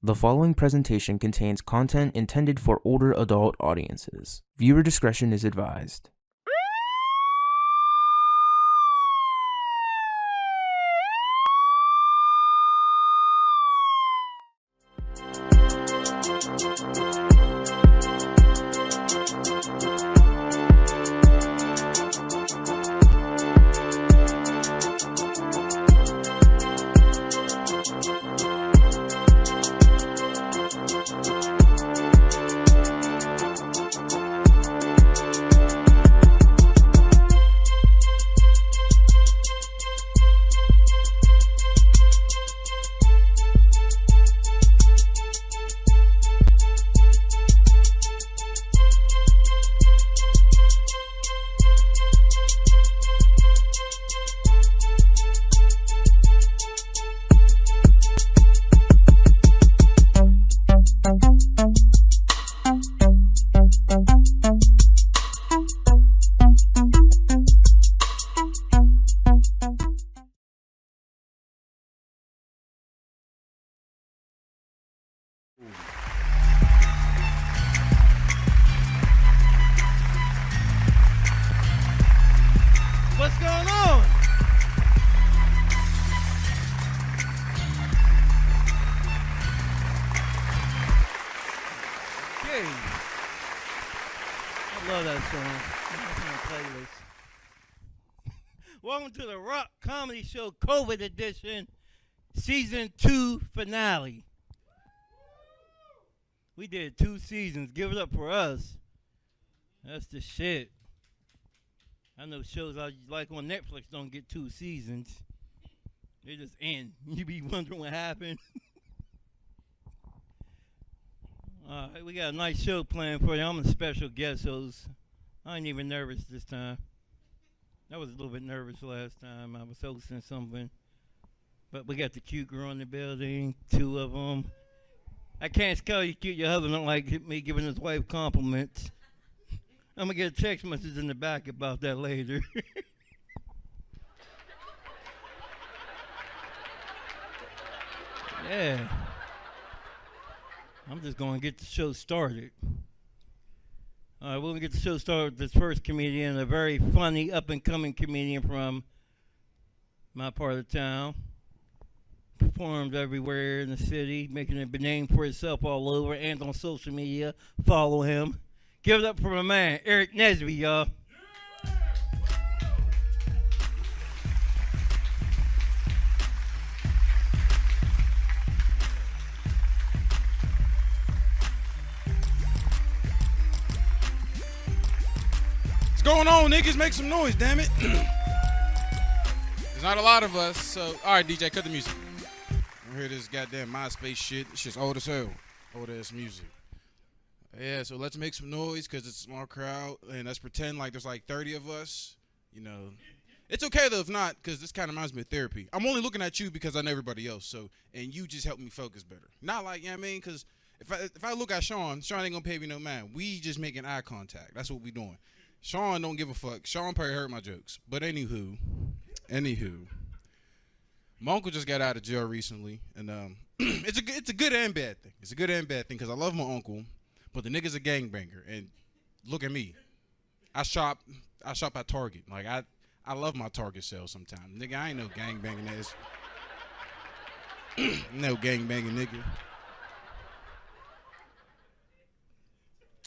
The following presentation contains content intended for older adult audiences. Viewer discretion is advised. What's going on? Okay. I love that song. That's my playlist. Welcome to the Rock Comedy Show COVID edition, season 2 finale. We did 2 seasons. Give it up for us. That's the shit. I know shows I like on Netflix don't get 2 seasons. They just end. You be wondering what happened. Alright, we got a nice show planned for you. I'm a special guest host. I ain't even nervous this time. I was a little bit nervous last time. I was hosting something. But we got the cute girl in the building, 2 of them. I can't tell you cute. Your husband don't like me giving his wife compliments. I'm going to get a text message in the back about that later. Yeah. I'm just going to get the show started. All right, we're going to get the show started with this first comedian, a very funny, up-and-coming comedian from my part of town. Performed everywhere in the city, making a name for himself all over and on social media. Follow him. Give it up for my man, Eric Nesby, y'all. What's going on, niggas? Make some noise, damn it. There's not a lot of us, so... Alright, DJ, cut the music. I hear this goddamn MySpace shit. This shit's old as hell. Old ass music. Yeah, so let's make some noise because it's a small crowd, and let's pretend like there's like 30 of us. You know, it's okay though if not, because this kind of reminds me of therapy. I'm only looking at you because I know everybody else, so and you just help me focus better. Not like, you know what I mean? Because if I look at Sean ain't gonna pay me no mind. We just making eye contact. That's what we doing. Sean don't give a fuck. Sean probably heard my jokes, but anywho, my uncle just got out of jail recently, and it's a good and bad thing. It's a good and bad thing because I love my uncle. But the nigga's a gangbanger, and look at me. I shop at Target. Like I love my Target sales sometimes. Nigga, I ain't no gangbanging ass. No gangbanging nigga.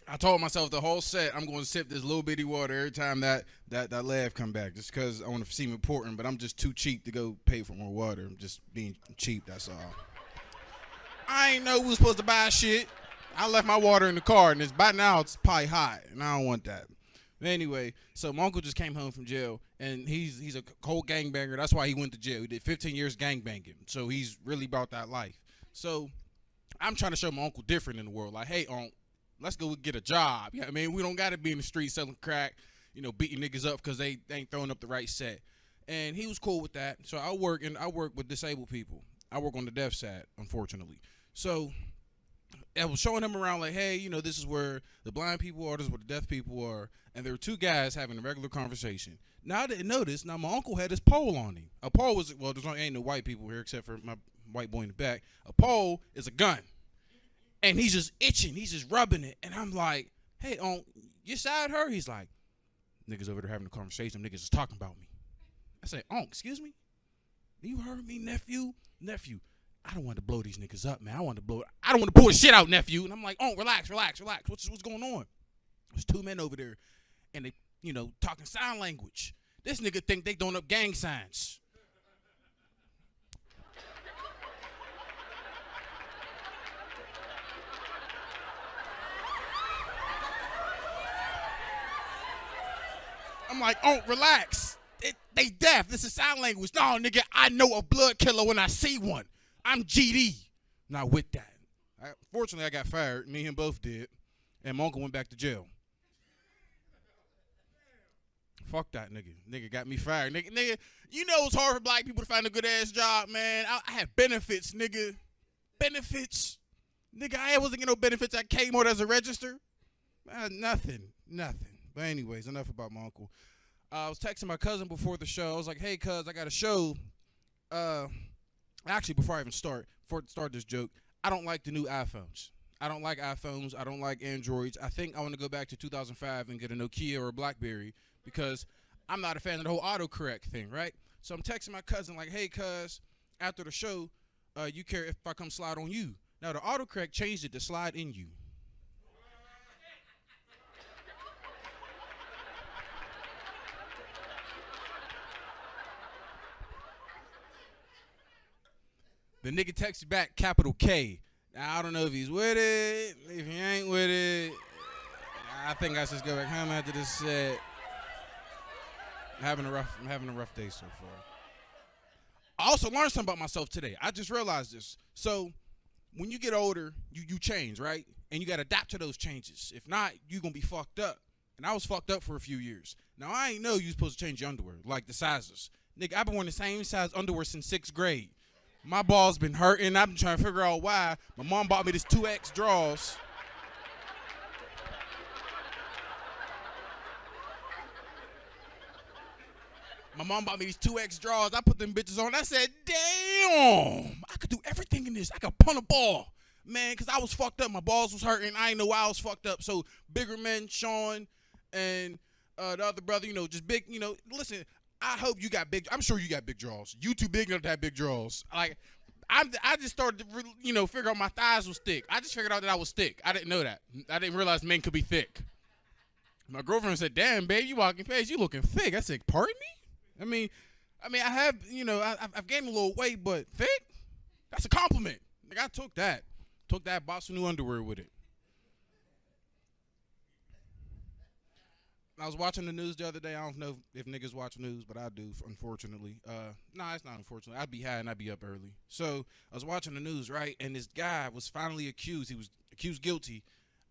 I told myself the whole set I'm gonna sip this little bitty water every time that laugh come back, just cause I wanna seem important, but I'm just too cheap to go pay for more water. I'm just being cheap, that's all. I ain't know we was supposed to buy shit. I left my water in the car, and by now it's probably hot, and I don't want that. But anyway, so my uncle just came home from jail, and he's a cold gangbanger. That's why he went to jail. He did 15 years gangbanging, so he's really about that life. So I'm trying to show my uncle different in the world. Like, hey, Unc, let's go get a job. You know what I mean? We don't got to be in the street selling crack, you know, beating niggas up because they ain't throwing up the right set. And he was cool with that. So I work with disabled people. I work on the deaf side, unfortunately. So I was showing him around like, hey, you know, this is where the blind people are, this is where the deaf people are. And there were 2 guys having a regular conversation. Now, I didn't notice. Now, my uncle had his pole on him. A pole was, well, ain't no white people here except for my white boy in the back. A pole is a gun. And he's just itching. He's just rubbing it. And I'm like, hey, you side her? He's like, niggas over there having a conversation. Niggas is talking about me. I say, excuse me? You heard me, nephew? Nephew, I don't want to blow these niggas up, man. I don't want to pull the shit out, nephew. And I'm like, relax. What's going on? There's two men over there, and they, talking sign language. This nigga think they throwing up gang signs. I'm like, relax. They deaf. This is sign language. No, nigga, I know a blood killer when I see one. I'm GD. Not with that. Fortunately, I got fired. Me and him both did. And my uncle went back to jail. Fuck that nigga. Nigga got me fired. Nigga, you know it's hard for black people to find a good-ass job, man. I had benefits, nigga. Benefits. Nigga, I wasn't getting no benefits at Kmart as a register. Nothing. But anyways, enough about my uncle. I was texting my cousin before the show. I was like, hey, cuz, I got a show. Actually, before I even start this joke, I don't like the new iPhones. I don't like iPhones. I don't like Androids. I think I want to go back to 2005 and get a Nokia or a BlackBerry because I'm not a fan of the whole autocorrect thing, right? So I'm texting my cousin like, hey, cuz, after the show, you care if I come slide on you? Now, the autocorrect changed it to slide in you. The nigga texted back, capital K. Now, I don't know if he's with it. If he ain't with it, I think I should just go back home after this set. I'm having a rough day so far. I also learned something about myself today. I just realized this. So when you get older, you change, right? And you got to adapt to those changes. If not, you're going to be fucked up. And I was fucked up for a few years. Now, I ain't know you supposed to change your underwear, like the sizes. Nigga, I've been wearing the same size underwear since 6th grade. My balls been hurting. I've been trying to figure out why. My mom bought me this 2X draws. My mom bought me these 2X draws. I put them bitches on. I said, damn, I could do everything in this. I could punt a ball. Man, because I was fucked up. My balls was hurting. I didn't know why I was fucked up. So bigger men, Sean, and the other brother, just big, listen, I hope you got big. I'm sure you got big draws. You too big enough to have big draws. Like, I just started to, figure out my thighs was thick. I just figured out that I was thick. I didn't know that. I didn't realize men could be thick. My girlfriend said, damn, babe, you walking fast. You looking thick. I said, pardon me? I mean, I have, I've gained a little weight, but thick? That's a compliment. Like, I took that. Bought some new underwear with it. I was watching the news the other day. I don't know if niggas watch news, but I do, unfortunately. It's not unfortunately. I'd be high and I'd be up early. So I was watching the news, right? And this guy was finally accused. He was accused guilty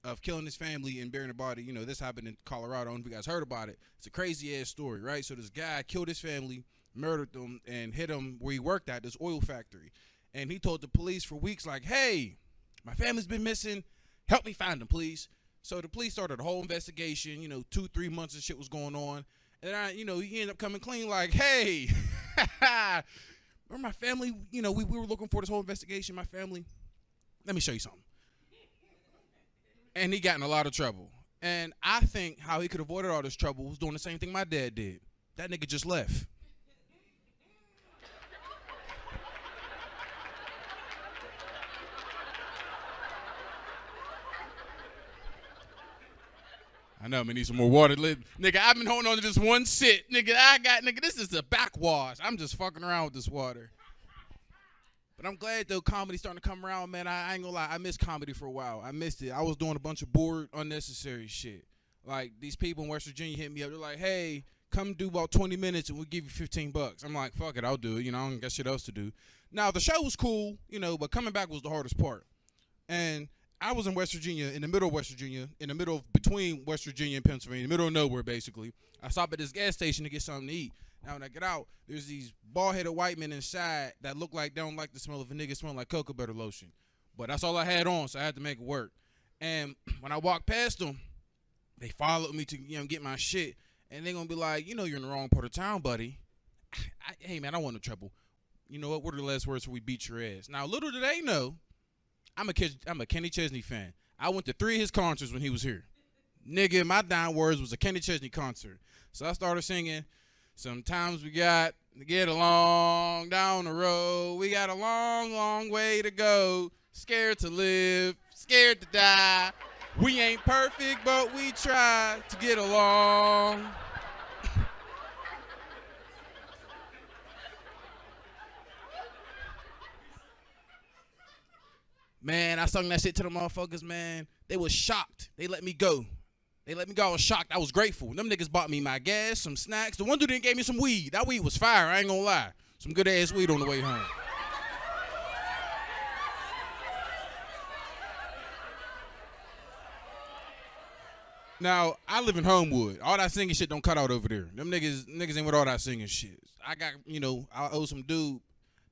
of killing his family and burying the body. This happened in Colorado. I don't know if you guys heard about it. It's a crazy-ass story, right? So this guy killed his family, murdered them, and hit them where he worked at, this oil factory. And he told the police for weeks, like, hey, my family's been missing. Help me find them, please. So the police started a whole investigation, 2-3 months of shit was going on. And he ended up coming clean like, hey, remember my family, we were looking for this whole investigation, my family. Let me show you something. And he got in a lot of trouble. And I think how he could have avoided all this trouble was doing the same thing my dad did. That nigga just left. I know, man, need some more water. Nigga, I've been holding on to this one sit. Nigga, this is a backwash. I'm just fucking around with this water. But I'm glad, though, comedy's starting to come around, man. I ain't gonna lie. I missed comedy for a while. I missed it. I was doing a bunch of bored, unnecessary shit. Like, these people in West Virginia hit me up. They're like, hey, come do about 20 minutes and we'll give you $15. I'm like, fuck it, I'll do it. I don't got shit else to do. Now, the show was cool, but coming back was the hardest part. And I was in West Virginia, in the middle of West Virginia, between West Virginia and Pennsylvania, in the middle of nowhere, basically. I stopped at this gas station to get something to eat. Now, when I get out, there's these bald-headed white men inside that look like they don't like the smell of a nigga smelling like cocoa butter lotion. But that's all I had on, so I had to make it work. And when I walked past them, they followed me to get my shit. And they're going to be like, you're in the wrong part of town, buddy. Hey, man, I want no trouble. You know what? What are the last words before we beat your ass? Now, little do they know, I'm a Kenny Chesney fan. I went to 3 of his concerts when he was here. Nigga, my dying words was a Kenny Chesney concert. So I started singing, sometimes we got to get along down the road. We got a long, long way to go. Scared to live, scared to die. We ain't perfect, but we try to get along. Man, I sung that shit to the motherfuckers, man. They was shocked. They let me go. I was shocked. I was grateful. Them niggas bought me my gas, some snacks. The one dude didn't gave me some weed. That weed was fire. I ain't gonna lie. Some good ass weed on the way home. Now, I live in Homewood. All that singing shit don't cut out over there. Them niggas ain't with all that singing shit. I got, I owe some dude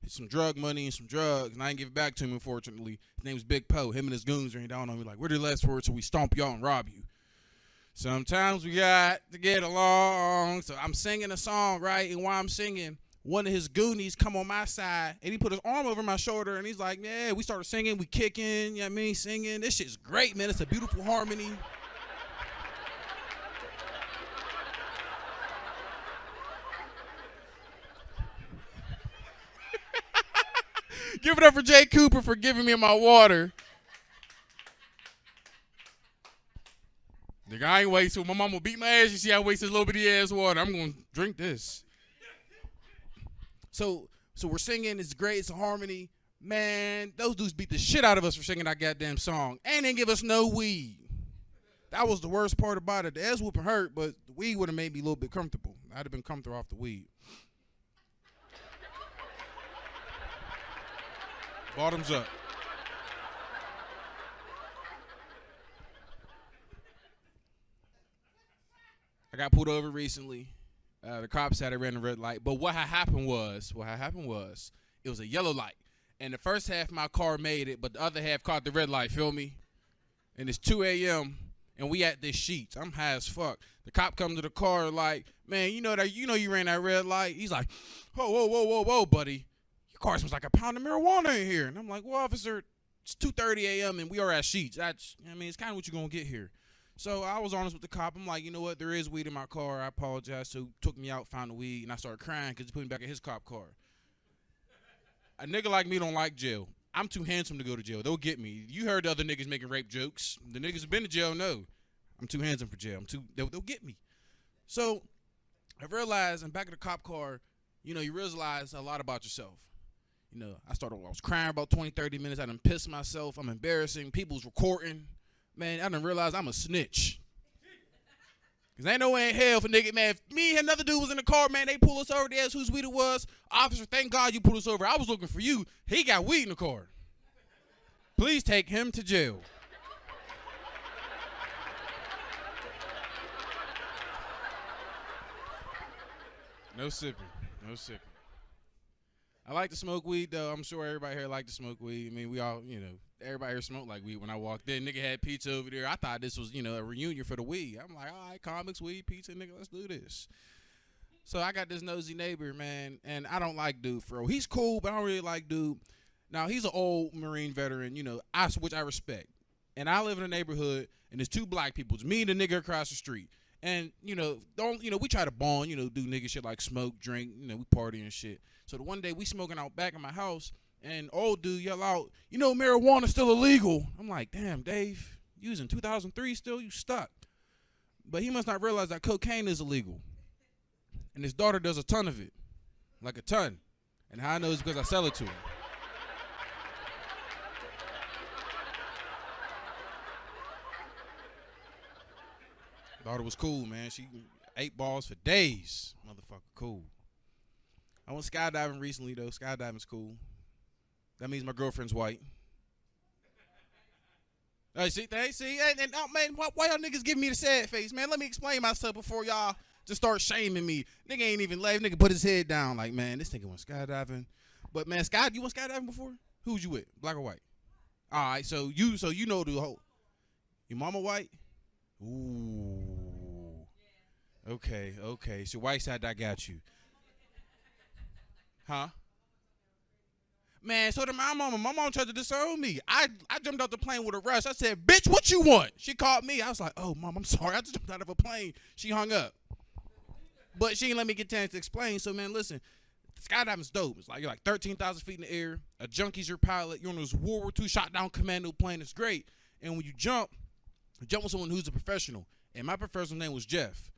some drug money and some drugs, and I ain't give it back to him, unfortunately. His name was Big Poe. Him and his goons ran down on me like, where the last word so we stomp y'all and rob you. Sometimes we got to get along. So I'm singing a song, right? And while I'm singing, one of his goonies come on my side, and he put his arm over my shoulder, and he's like, yeah, we started singing, we kicking, you know what I mean, singing. This shit's great, man. It's a beautiful harmony. Give it up for Jay Cooper for giving me my water. Nigga, I ain't wasting. My mama beat my ass. You see I waste this little bitty ass water. I'm going to drink this. So we're singing. It's great. It's a harmony. Man, those dudes beat the shit out of us for singing that goddamn song. And they give us no weed. That was the worst part about it. The ass whooping hurt, but the weed would have made me a little bit comfortable. I'd have been comfortable off the weed. Bottoms up. I got pulled over recently. The cops had I ran a red light. But what had happened was, it was a yellow light. And the first half of my car made it, but the other half caught the red light, feel me? And it's 2 a.m., and we at this Sheets. I'm high as fuck. The cop comes to the car like, man, you know you ran that red light? He's like, whoa, buddy. Your car smells like a pound of marijuana in here. And I'm like, well, officer, it's 2:30 a.m. and we are at Sheets. It's kind of what you're going to get here. So I was honest with the cop. I'm like, you know what? There is weed in my car. I apologize. So he took me out, found the weed, and I started crying because he put me back in his cop car. A nigga like me don't like jail. I'm too handsome to go to jail. They'll get me. You heard the other niggas making rape jokes. The niggas who've been to jail know. I'm too handsome for jail. They'll get me. So I realized, I'm back in the cop car, you realize a lot about yourself. I was crying about 20, 30 minutes. I done pissed myself. I'm embarrassing. People's recording. Man, I done realized I'm a snitch. Because ain't no way in hell for nigga, man, if me and another dude was in the car, man, they pull us over, they ask whose weed it was. Officer, thank God you pulled us over. I was looking for you. He got weed in the car. Please take him to jail. No sipping. I like to smoke weed, though. I'm sure everybody here like to smoke weed. I mean, we all, everybody here smoked like weed when I walked in. Nigga had pizza over there. I thought this was, a reunion for the weed. I'm like, all right, comics, weed, pizza, nigga, let's do this. So I got this nosy neighbor, man, and I don't like dude, for real. He's cool, but I don't really like dude. Now, he's an old Marine veteran, which I respect. And I live in a neighborhood, and there's 2 black people. It's me and the nigga across the street. And, we try to bond, do nigga shit like smoke, drink, we party and shit. So the one day we smoking out back in my house, and old dude yell out, marijuana's still illegal. I'm like, damn, Dave, you was in 2003 still? You stuck. But he must not realize that cocaine is illegal. And his daughter does a ton of it. Like a ton. And how I know is because I sell it to him. Daughter was cool, man. She ate balls for days. Motherfucker, cool. I went skydiving recently, though. Skydiving's cool. That means my girlfriend's white. See, and man, why y'all niggas giving me the sad face, man? Let me explain myself before y'all just start shaming me. Nigga ain't even left. Nigga put his head down like, man, this nigga went skydiving. But man, you went skydiving before? Who's you with? Black or white? All right, so you know the whole. Your mama white? Ooh. Okay. So white side, I got you. Huh? Man, so did my mama. My mom tried to disown me. I jumped out the plane with a rush. I said, bitch, what you want? She called me. I was like, oh, mom, I'm sorry. I just jumped out of a plane. She hung up. But she didn't let me get a chance to explain. So, man, listen, skydiving's dope. It's like you're like 13,000 feet in the air. A junkie's your pilot. You're on this World War II shot down commando plane. It's great. And when you jump with someone who's a professional. And my professional name was Jeff.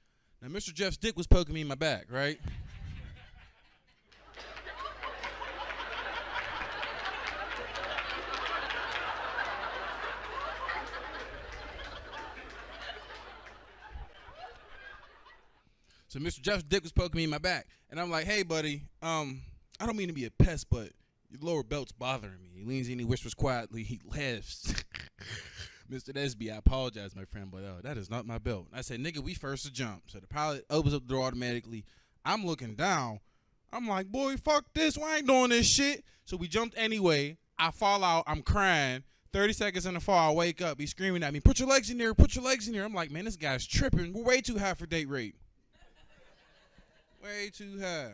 Now, Mr. Jeff's dick was poking me in my back, right? So Mr. Jeff's dick was poking me in my back. And I'm like, hey, buddy, I don't mean to be a pest, but your lower belt's bothering me. He leans in, he whispers quietly, he laughs. Mr. Nesby, I apologize, my friend, but that is not my belt. I said, nigga, we first to jump. So the pilot opens up the door automatically. I'm looking down. I'm like, boy, fuck this. Why I ain't doing this shit? So we jumped anyway. I fall out. I'm crying. 30 seconds in the fall, I wake up. He's screaming at me, put your legs in there, put your legs in there. I'm like, man, this guy's tripping. We're way too high for date rate. Way too high.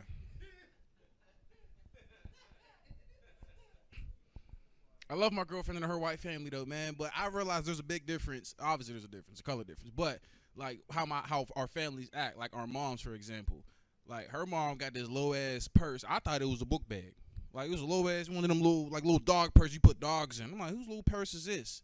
I love my girlfriend and her white family though, man. But I realize there's a big difference. Obviously, there's a difference, a color difference. But like how our families act, like our moms, for example. Like her mom got this low ass purse. I thought it was a book bag. Like it was a low ass one of them little dog purse you put dogs in. I'm like, whose little purse is this?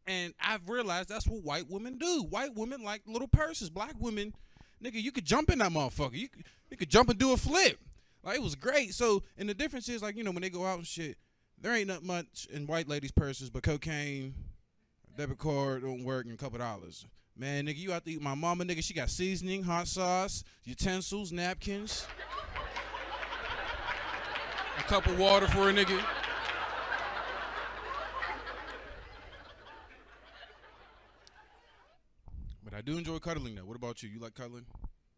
And I've realized that's what white women do. White women like little purses. Black women, nigga, you could jump in that motherfucker. You could jump and do a flip. Like it was great. So and the difference is like, you know, when they go out and shit, there ain't not much in white ladies' purses but cocaine, debit card don't work, and a couple dollars. Man, nigga, you out to eat my mama, nigga. She got seasoning, hot sauce, utensils, napkins, a cup of water for a nigga. But I do enjoy cuddling, though. What about you? You like cuddling?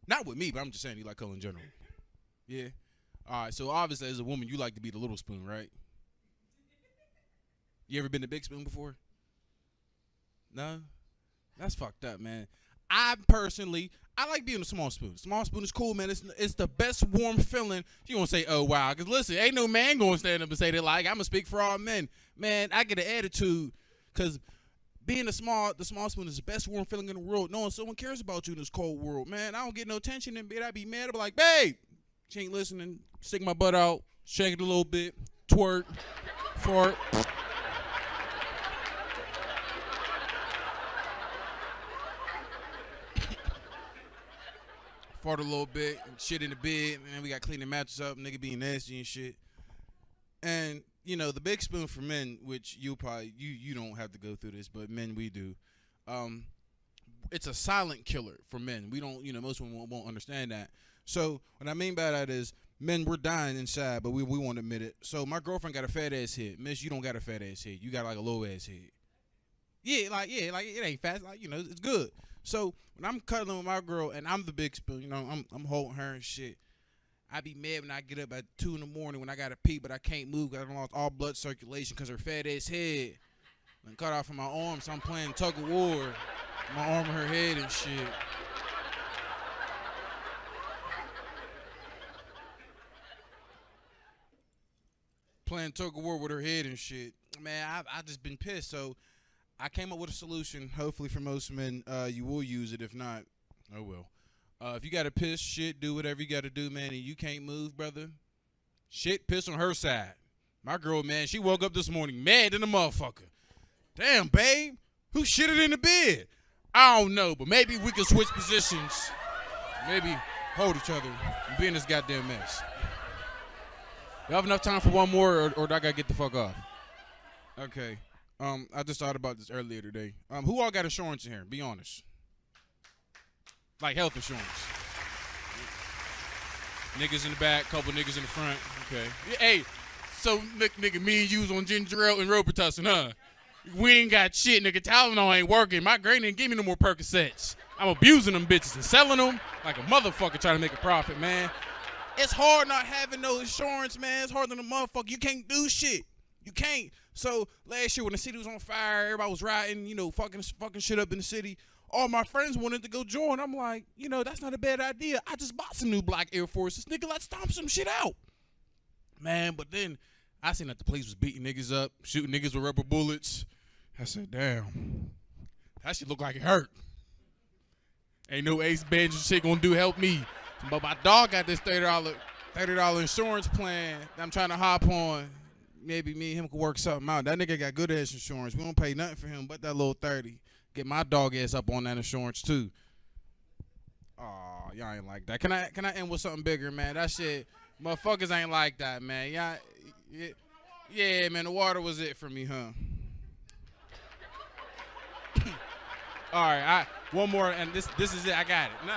Not with me, but I'm just saying you like cuddling in general. Yeah? All right, so obviously as a woman, you like to be the little spoon, right? You ever been to Big Spoon before? No? That's fucked up, man. I like being a small spoon. Small spoon is cool, man. It's the best warm feeling. You gonna say, oh, wow. Because listen, ain't no man gonna stand up and say that like, I'm gonna speak for all men. Man, I get an attitude because being the small spoon is the best warm feeling in the world. Knowing someone cares about you in this cold world. Man, I don't get no attention in bed. I be mad. I be like, babe, she ain't listening. Stick my butt out. Shake it a little bit. Twerk. Fart. Fart a little bit and shit in the bed, man. We got to clean the mattress up, nigga being nasty and shit. And, you know, the Big Spoon for men, which you don't have to go through this, but men, we do. It's a silent killer for men. We don't, you know, most women won't understand that. So what I mean by that is men, we're dying inside, but we won't admit it. So my girlfriend got a fat ass head. Miss, you don't got a fat ass head. You got like a low ass head. Yeah, like it ain't fat. Like, you know, it's good. So when I'm cuddling with my girl and I'm the big spoon, you know, I'm holding her and shit. I be mad when I get up at 2 a.m. when I gotta pee, but I can't move because I lost all blood circulation because her fat ass head and cut off from my arm. So I'm playing tug of war, my arm and her head and shit. Playing tug of war with her head and shit. Man, I just been pissed. So I came up with a solution. Hopefully for most men, you will use it. If not, oh well. If you got to piss, shit, do whatever you got to do, man, and you can't move, brother, shit, piss on her side. My girl, man, she woke up this morning mad than a motherfucker. Damn, babe, who shitted in the bed? I don't know, but maybe we can switch positions. Maybe hold each other and be in this goddamn mess. You have enough time for one more, or do I got to get the fuck off? Okay. I just thought about this earlier today. Who all got insurance in here? Be honest. Like health insurance. Niggas in the back, couple niggas in the front. Okay. Hey, so nigga, me and you was on ginger ale and Robitussin, huh? We ain't got shit, nigga. Tylenol ain't working. My granny didn't give me no more Percocets. I'm abusing them bitches and selling them like a motherfucker trying to make a profit, man. It's hard not having no insurance, man. It's hard than a motherfucker. You can't do shit. You can't. So last year when the city was on fire, everybody was rioting, you know, fucking shit up in the city. All my friends wanted to go join. I'm like, you know, that's not a bad idea. I just bought some new black Air Forces. Nigga, let's stomp some shit out. Man, but then I seen that the police was beating niggas up, shooting niggas with rubber bullets. I said, damn, that shit look like it hurt. Ain't no Ace Bench shit gonna help me. But my dog got this $30 insurance plan that I'm trying to hop on. Maybe me and him could work something out. That nigga got good ass insurance. We don't pay nothing for him but that little 30. Get my dog ass up on that insurance too. Oh, y'all ain't like that. Can I end with something bigger, man? That shit, motherfuckers ain't like that, man. Yeah, man. The water was it for me, huh? All right, one more, and this is it. I got it. No,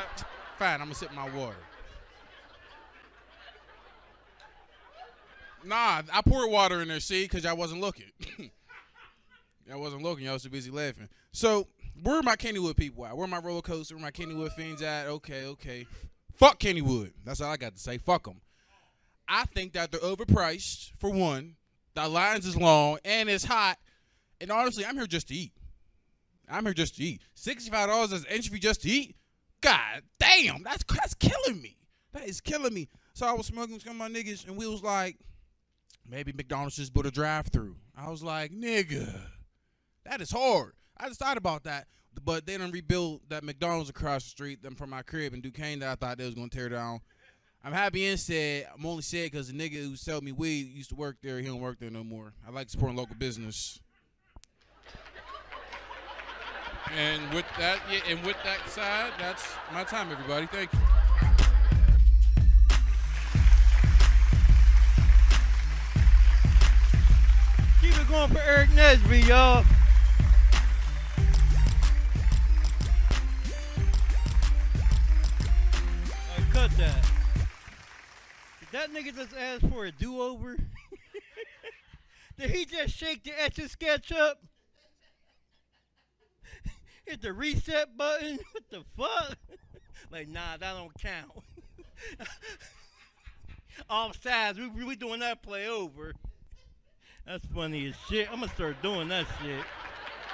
fine, I'm gonna sip my water. Nah, I poured water in there, see, because y'all wasn't looking. Y'all wasn't looking. Y'all was too busy laughing. So, where are my Kennywood people at? Where are my roller coaster? Where are my Kennywood fiends at? Okay. Fuck Kennywood. That's all I got to say. Fuck them. I think that they're overpriced, for one. The lines is long, and it's hot. And honestly, I'm here just to eat. $65 as entry just to eat? God damn, that's killing me. That is killing me. So I was smoking with some of my niggas, and we was like, maybe McDonald's just put a drive-through. I was like, nigga, that is hard. I just thought about that. But they done rebuilt that McDonald's across the street from my crib in Duquesne that I thought they was going to tear down. I'm happy and sad. I'm only sad because the nigga who sold me weed used to work there. He don't work there no more. I like supporting local business. And with that side, that's my time, everybody. Thank you. Keep it going for Eric Nesby, y'all. Alright, cut that. Did that nigga just ask for a do-over? Did he just shake the Etch-a-Sketch up? Hit the reset button? What the fuck? Like, nah, that don't count. Offsides, we doing that play over. That's funny as shit. I'm gonna start doing that shit.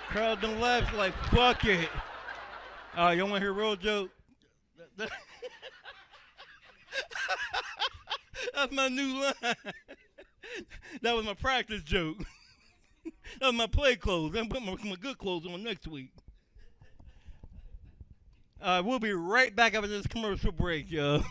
Crowd don't laugh, like, fuck it. You wanna hear a real joke? That's my new line. That was my practice joke. That was my play clothes. I'm putting my good clothes on next week. We'll be right back after this commercial break, y'all.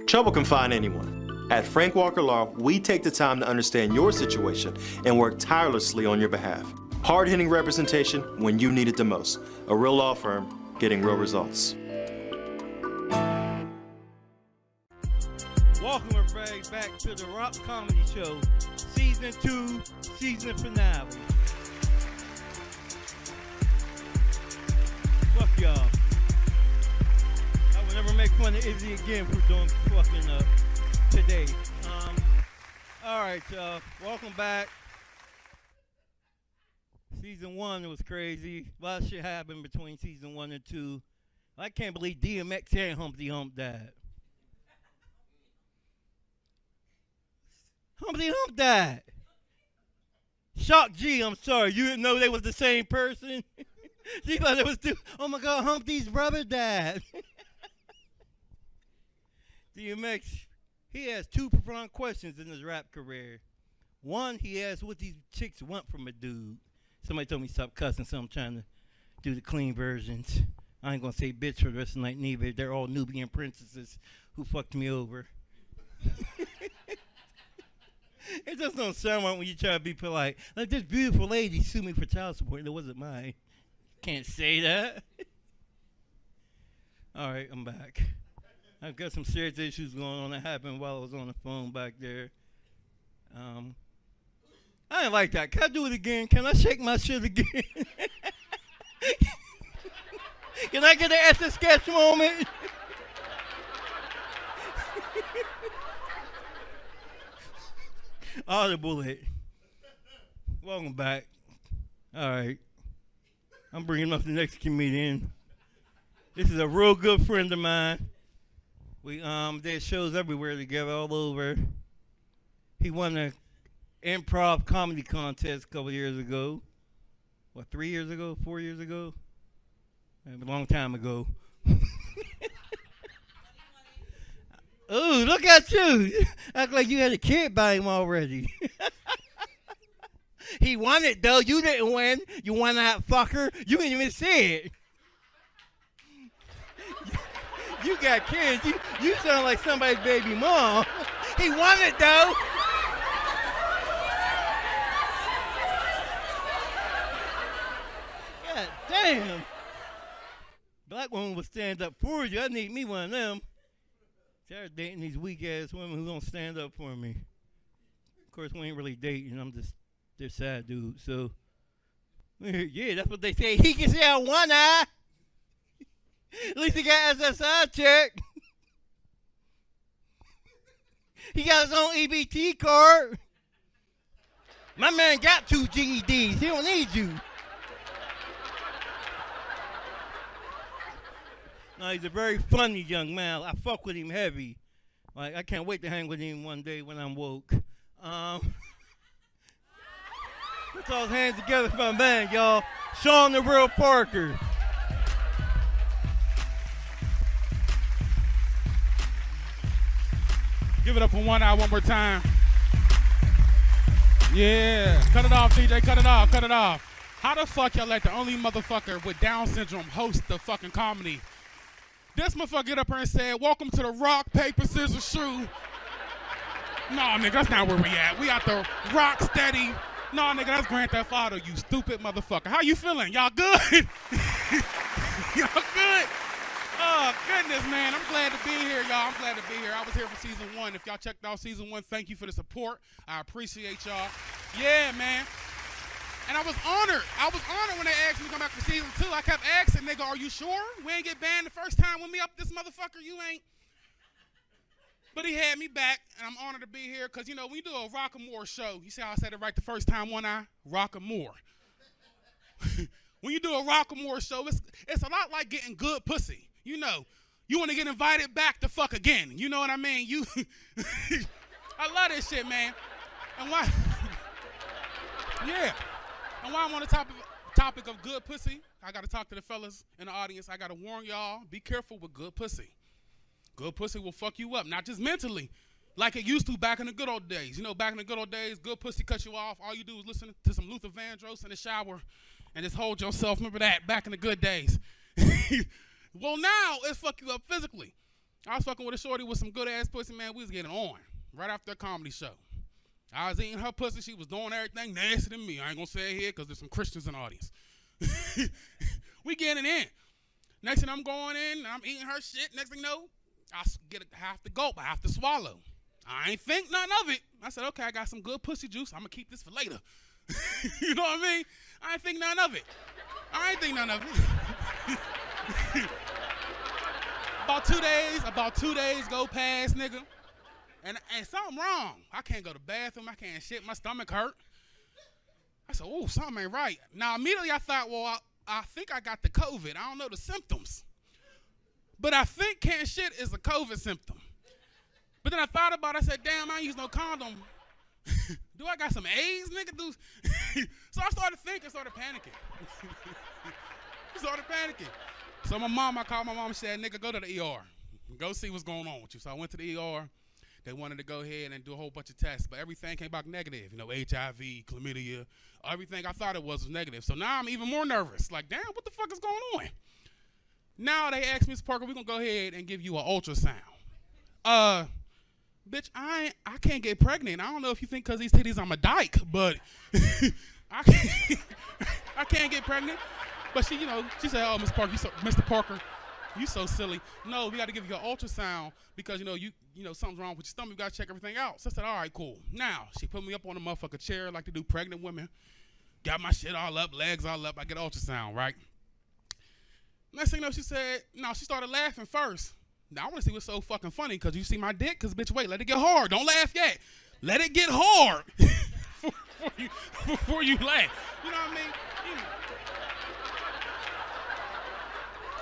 Trouble can find anyone. At Frank Walker Law, we take the time to understand your situation and work tirelessly on your behalf. Hard-hitting representation when you need it the most. A real law firm getting real results. Welcome everybody back to the Rock Comedy Show, Season 2, Season Finale. Fuck y'all. I will never make fun of Izzy again for doing fucking up today. Alright, y'all. Welcome back. Season 1 was crazy. A lot of shit happened between Season 1 and 2. I can't believe DMX and Humpty Hump died. Humpty Hump died. Shock G, I'm sorry. You didn't know they was the same person? She thought it was two. Oh my God, Humpty's brother died. DMX, he has two profound questions in his rap career. One, he asked what these chicks want from a dude. Somebody told me stop cussing, so I'm trying to do the clean versions. I ain't gonna say bitch for the rest of the night neither. They're all Nubian princesses who fucked me over. It just don't sound right when you try to be polite. Like, this beautiful lady sued me for child support, and it wasn't mine. Can't say that. All right, I'm back. I've got some serious issues going on that happened while I was on the phone back there. I didn't like that. Can I do it again? Can I shake my shit again? Can I get an Etch Sketch moment? Audible it. Welcome back. All right. I'm bringing up the next comedian. This is a real good friend of mine. We did shows everywhere together, all over. He won an improv comedy contest a couple years ago. What, 3 years ago? 4 years ago? A long time ago. Ooh, look at you. Act like you had a kid by him already. He won it, though. You didn't win. You won that fucker. You didn't even see it. You got kids. You sound like somebody's baby mom. He won it, though. God damn. Black woman will stand up for you. I need me one of them. Tired of dating these weak-ass women who don't stand up for me. Of course, we ain't really dating. I'm just this sad dude. So, yeah, that's what they say. He can see out one eye. At least he got SSI check. He got his own EBT card. My man got 2 GEDs. He don't need you. No, he's a very funny young man. I fuck with him heavy. Like, I can't wait to hang with him one day when I'm woke. Let's all hands together for my man, y'all. Sean the Real Parker. Give it up for one eye one more time. Yeah. Cut it off, DJ. Cut it off. Cut it off. How the fuck y'all let the only motherfucker with Down syndrome host the fucking comedy? This motherfucker get up here and said, welcome to the rock, paper, scissors, shoe. No, nigga, that's not where we at. We out the rock steady. No, nigga, that's Grand Theft Auto, you stupid motherfucker. How you feeling? Y'all good? Y'all good? Oh, goodness, man. I'm glad to be here, y'all. I'm glad to be here. I was here for season 1. If y'all checked out season 1, thank you for the support. I appreciate y'all. Yeah, man. And I was honored. When they asked me to come back for season 2. I kept asking, nigga, are you sure? We ain't get banned the first time with me up this motherfucker. You ain't. But he had me back, and I'm honored to be here because, you know, when you do a Rockamore show, you see how I said it right the first time, one eye? Rockamore. When you do a Rockamore show, it's a lot like getting good pussy. You know, you want to get invited back to fuck again. You know what I mean? I love this shit, man. And why? Yeah. And while I'm on the topic of good pussy, I got to talk to the fellas in the audience. I got to warn y'all, be careful with good pussy. Good pussy will fuck you up, not just mentally, like it used to back in the good old days. You know, back in the good old days, good pussy cuts you off. All you do is listen to some Luther Vandross in the shower and just hold yourself. Remember that, back in the good days. Well, now it's fuck you up physically. I was fucking with a shorty with some good-ass pussy, man. We was getting on right after a comedy show. I was eating her pussy. She was doing everything nasty than me. I ain't going to say it here because there's some Christians in the audience. We getting in. Next thing I'm going in, I'm eating her shit. Next thing you know, I get a half the gulp. I have to swallow. I ain't think nothing of it. I said, okay, I got some good pussy juice. I'm going to keep this for later. You know what I mean? I ain't think nothing of it. About two days go past, nigga. And something wrong. I can't go to the bathroom. I can't shit. My stomach hurt. I said, oh, something ain't right. Now, immediately I thought, well, I think I got the COVID. I don't know the symptoms. But I think can't shit is a COVID symptom. But then I thought about it. I said, damn, I ain't use no condom. Do I got some AIDS, nigga? So I started thinking, started panicking. So I called my mom and said, nigga, go to the ER. Go see what's going on with you. So I went to the ER. They wanted to go ahead and do a whole bunch of tests, but everything came back negative. You know, HIV, chlamydia, everything I thought it was negative. So now I'm even more nervous. Like, damn, what the fuck is going on? Now they asked me, Mr. Parker, we're going to go ahead and give you an ultrasound. bitch, I can't get pregnant. I don't know if you think because these titties I'm a dyke, but I can't get pregnant. But she, she said, oh, Mr. Parker, you so silly. No, we got to give you an ultrasound because, you something's wrong with your stomach. You got to check everything out. So I said, all right, cool. Now, she put me up on a motherfucker chair like they do pregnant women. Got my shit all up, legs all up. I get an ultrasound, right? Next thing you know, she said, no, she started laughing first. Now, I want to see what's so fucking funny because you see my dick? Because, bitch, wait, let it get hard. Don't laugh yet. Let it get hard before you laugh. You know what I mean?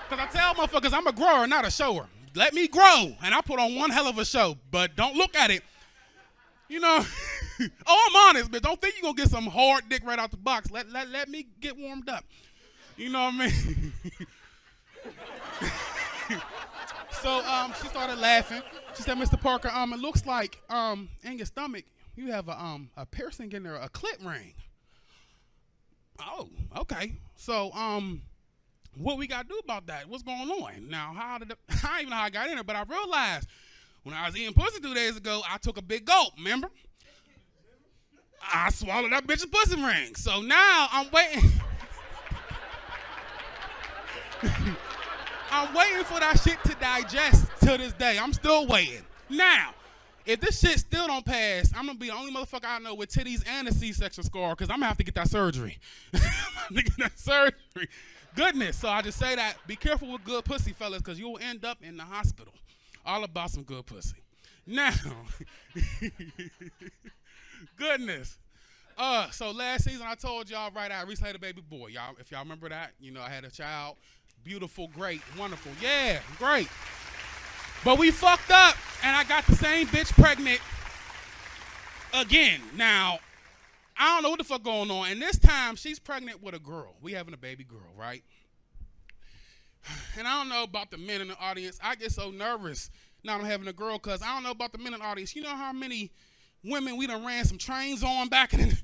Because I tell motherfuckers I'm a grower, not a shower. Let me grow, and I put on one hell of a show, but don't look at it. Oh, I'm honest, but don't think you're going to get some hard dick right out the box. Let me get warmed up. You know what I mean? So she started laughing. She said, Mr. Parker, it looks like in your stomach you have a piercing in there, a clit ring. Oh, okay. So what we got to do about that? What's going on? Now, I don't even know how I got in there, but I realized when I was eating pussy 2 days ago, I took a big gulp, remember? I swallowed that bitch's pussy ring. So now I'm waiting. I'm waiting for that shit to digest to this day. I'm still waiting. Now, if this shit still don't pass, I'm going to be the only motherfucker I know with titties and a C-section scar because I'm going to have to get that surgery. Goodness. So I just say that. Be careful with good pussy, fellas, because you'll end up in the hospital. All about some good pussy. Now, goodness. So last season I told y'all, right, I recently had a baby boy. Y'all, if y'all remember that, I had a child. Beautiful, great, wonderful. Yeah, great. But we fucked up, and I got the same bitch pregnant again. Now, I don't know what the fuck going on. And this time, she's pregnant with a girl. We having a baby girl, right? And I don't know about the men in the audience. I get so nervous now I'm having a girl because I don't know about the men in the audience. You know how many women we done ran some trains on back in the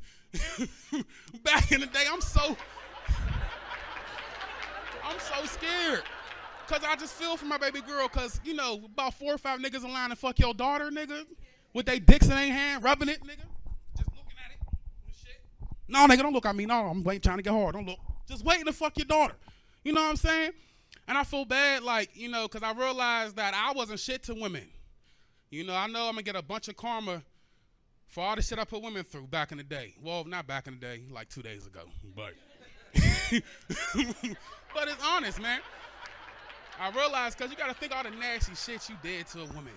day? I'm so scared. Because I just feel for my baby girl because, about 4 or 5 niggas in line to fuck your daughter, nigga, with they dicks in their hand, rubbing it, nigga. Just looking at it and shit. No, nigga, don't look at me. No, I'm waiting, trying to get hard. Don't look. Just waiting to fuck your daughter. You know what I'm saying? And I feel bad, because I realized that I wasn't shit to women. I know I'm going to get a bunch of karma for all the shit I put women through back in the day. Well, not back in the day, like 2 days ago, but but it's honest, man. I realized, because you got to think all the nasty shit you did to a woman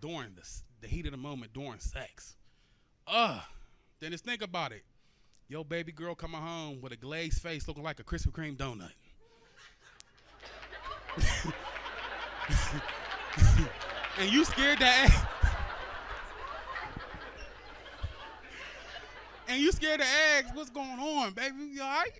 during the heat of the moment, during sex. Then just think about it. Your baby girl coming home with a glazed face looking like a Krispy Kreme donut. And you scared to ask. And you scared to ask, what's going on, baby? You all right?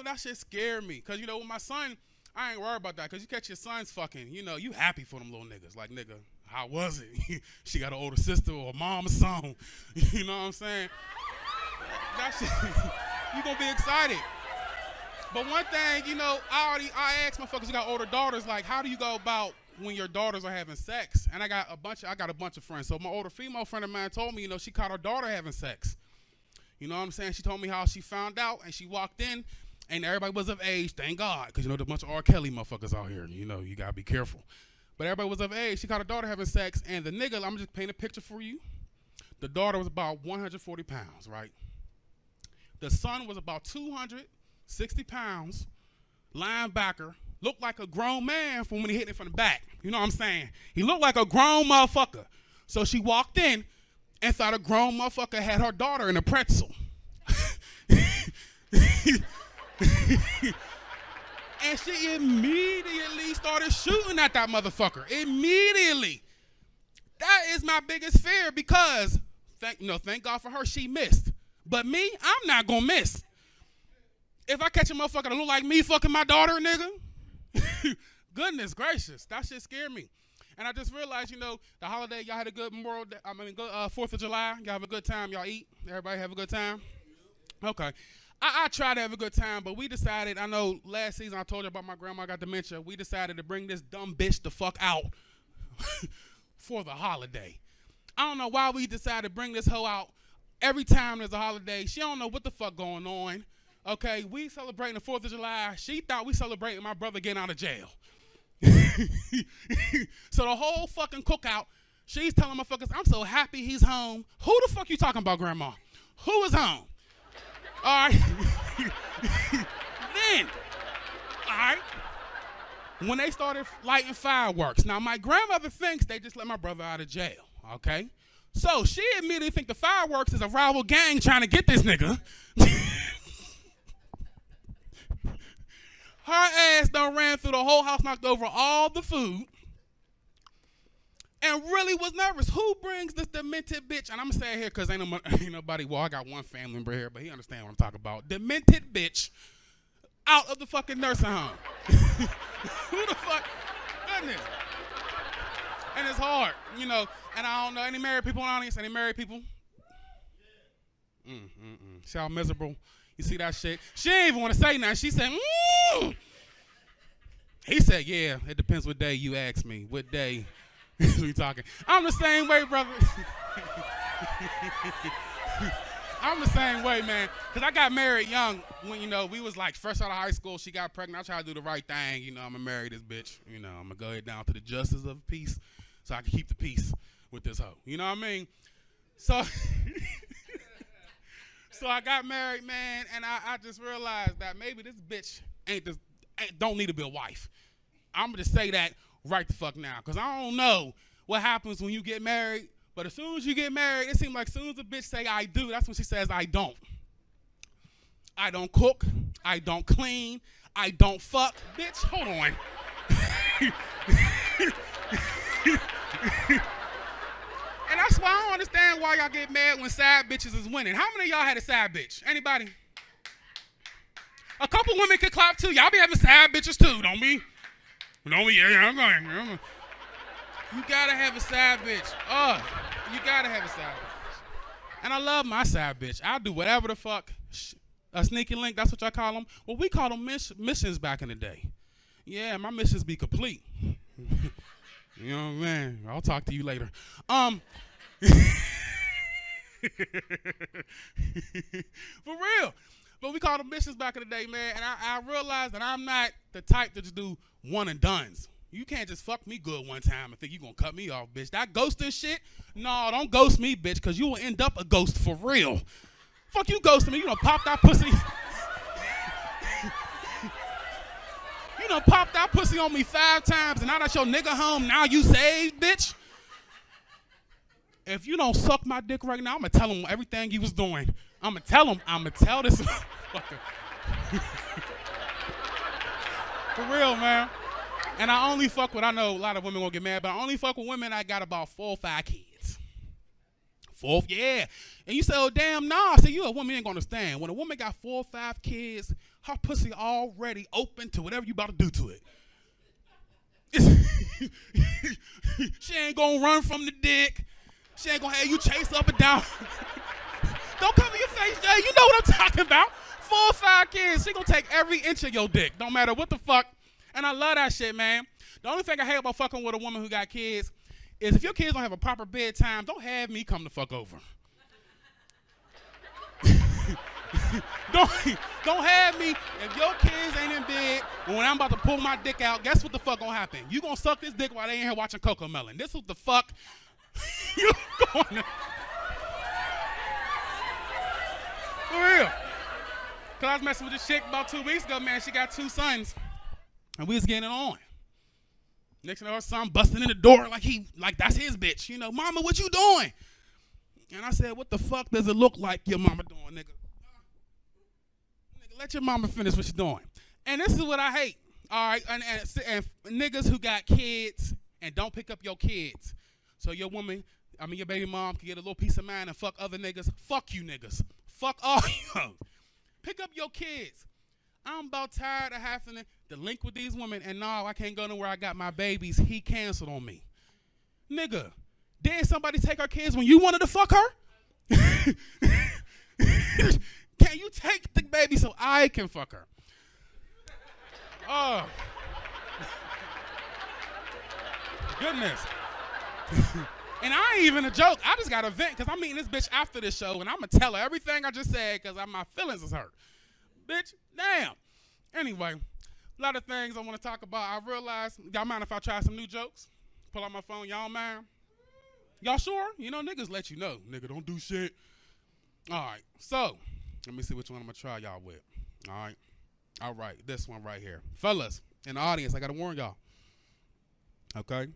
That shit scared me. Because, with my son, I ain't worried about that. Because you catch your sons fucking, you happy for them little niggas. Like, nigga, how was it? She got an older sister or a mom or something. You know what I'm saying? That shit, you going to be excited. But one thing, I asked motherfuckers who got older daughters, like, how do you go about when your daughters are having sex? And I got a bunch of friends. So my older female friend of mine told me, she caught her daughter having sex. You know what I'm saying? She told me how she found out, and she walked in, and everybody was of age, thank God, because, there's a bunch of R. Kelly motherfuckers out here. You got to be careful. But everybody was of age. She caught her daughter having sex, and the nigga, I'm just paint a picture for you. The daughter was about 140 pounds, right? The son was about 260 pounds, linebacker, looked like a grown man from when he hit it from the back. You know what I'm saying? He looked like a grown motherfucker. So she walked in and thought a grown motherfucker had her daughter in a pretzel. And she immediately started shooting at that motherfucker. Immediately. That is my biggest fear because, thank God for her, she missed. But me, I'm not going to miss. If I catch a motherfucker that look like me fucking my daughter, nigga, goodness gracious, that shit scared me. And I just realized, the holiday, y'all had a good 4th of July. Y'all have a good time. Y'all eat. Everybody have a good time? Okay. I try to have a good time, but we decided, I know last season I told you about my grandma got dementia. We decided to bring this dumb bitch the fuck out for the holiday. I don't know why we decided to bring this hoe out every time there's a holiday. She don't know what the fuck going on. Okay, we celebrating the 4th of July. She thought we celebrating my brother getting out of jail. So the whole fucking cookout, she's telling motherfuckers, I'm so happy he's home. Who the fuck you talking about, Grandma? Who is home? All right. Then, all right, when they started lighting fireworks. Now, my grandmother thinks they just let my brother out of jail, okay? So she immediately think the fireworks is a rival gang trying to get this nigga. Her ass done ran through the whole house, knocked over all the food, and really was nervous. Who brings this demented bitch? And I'm going to say it here because ain't nobody, well, I got one family member here, but he understand what I'm talking about. Demented bitch out of the fucking nursing home. Who the fuck? Goodness. And it's hard, you know. And I don't know, any married people in the audience? Any married people? See how miserable? You see that shit? She ain't even want to say nothing. She said, He said, yeah, it depends what day you ask me. What day we talking? I'm the same way, brother. I'm the same way, man. Because I got married young when, you know, we was like fresh out of high school. She got pregnant. I tried to do the right thing. You know, I'm going to marry this bitch. You know, I'm going to go ahead down to the justice of peace so I can keep the peace with this hoe. You know what I mean? So... So I got married, man, and I just realized that maybe this bitch don't need to be a wife. I'm going to say that right the fuck now, because I don't know what happens when you get married, but as soon as you get married, it seems like as soon as a bitch say I do, that's when she says I don't. I don't cook. I don't clean. I don't fuck. Bitch, hold on. And that's why I don't understand why y'all get mad when side bitches is winning. How many of y'all had a side bitch? Anybody? A couple women can clap too. Y'all be having side bitches too, don't be? Don't be? Yeah, I'm going. You gotta have a side bitch. You gotta have a side bitch. And I love my side bitch. I'll do whatever the fuck. A sneaky link, that's what y'all call them? Well, we call them missions back in the day. Yeah, my missions be complete. You know what I'm saying? I'll talk to you later. For real. But we called them missions back in the day, man. And I realized that I'm not the type to just do one and dones. You can't just fuck me good one time and think you gonna cut me off, bitch. That ghosting shit? No, don't ghost me, bitch, because you will end up a ghost for real. Fuck you ghosting me. You done pop that pussy. You done popped that pussy on me 5 times, and now that your nigga home, now you saved, bitch. If you don't suck my dick right now, I'm going to tell him everything he was doing. I'm going to tell him. I'm going to tell this fucker. For real, man. And I only fuck with, I know a lot of women won't get mad, but I only fuck with women that got about 4 or 5 kids. 4, yeah. And you say, oh, damn, nah. See, you a woman, you ain't going to understand. When a woman got 4 or 5 kids, her pussy already open to whatever you about to do to it. She ain't gonna run from the dick. She ain't gonna have you chase up and down. Don't cover your face, Jay. You know what I'm talking about. 4 or 5 kids. She gonna take every inch of your dick, no matter what the fuck. And I love that shit, man. The only thing I hate about fucking with a woman who got kids is if your kids don't have a proper bedtime, don't have me come the fuck over. Don't have me if your kids ain't in bed when I'm about to pull my dick out. Guess what the fuck gonna happen? You gonna suck this dick while they ain't here watching Coco Melon. This is what the fuck you going to. For real. Cause I was messing with this chick about 2 weeks ago, man. She got 2 sons, and we was getting it on. Next thing, her son busting in the door like that's his bitch. You know, mama, what you doing? And I said, what the fuck does it look like your mama doing, nigga? Let your mama finish what she's doing. And this is what I hate. All right, and niggas who got kids and don't pick up your kids. So your your baby mom can get a little peace of mind and fuck other niggas. Fuck you niggas. Fuck all you. Pick up your kids. I'm about tired of having to link with these women, and no, I can't go nowhere. I got my babies. He canceled on me. Nigga, did somebody take her kids when you wanted to fuck her? Can you take the baby so I can fuck her? Oh. Goodness. And I ain't even a joke. I just got a vent because I'm meeting this bitch after this show, and I'm going to tell her everything I just said because my feelings is hurt. Bitch, damn. Anyway, a lot of things I want to talk about. I realized, y'all mind if I try some new jokes? Pull out my phone, y'all mind? Y'all sure? You know, niggas let you know. Nigga, don't do shit. All right, so let me see which one I'm going to try y'all with. All right, this one right here. Fellas, in the audience, I got to warn y'all. Okay?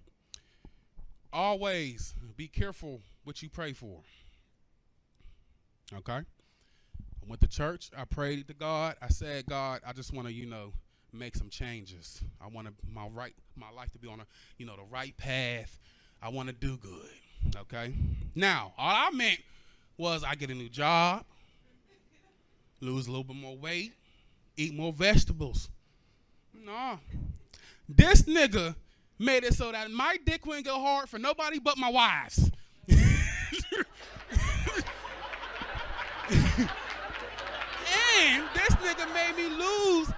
Always be careful what you pray for. Okay? I went to church. I prayed to God. I said, God, I just want to, make some changes. I want my life to be on the right path. I want to do good. Okay? Now, all I meant was I get a new job, lose a little bit more weight, eat more vegetables. No. This nigga made it so that my dick wouldn't go hard for nobody but my wives. And this nigga made me lose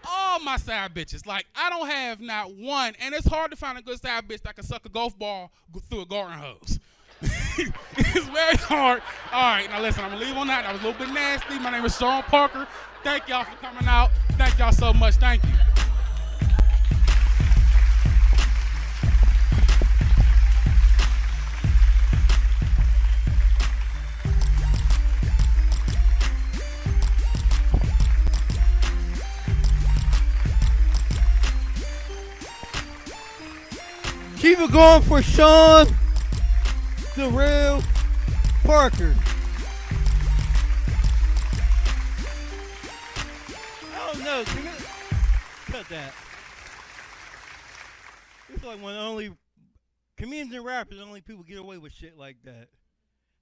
all my side bitches. Like, I don't have not one. And it's hard to find a good side bitch that can suck a golf ball through a garden hose. It's very hard. All right, now listen, I'm going to leave on that. That was a little bit nasty. My name is Sean Parker. Thank y'all for coming out. Thank y'all so much. Thank you. Keep it going for Sean, the real Parker. I don't know. Cut that. It's like when only comedians and rappers, only people get away with shit like that.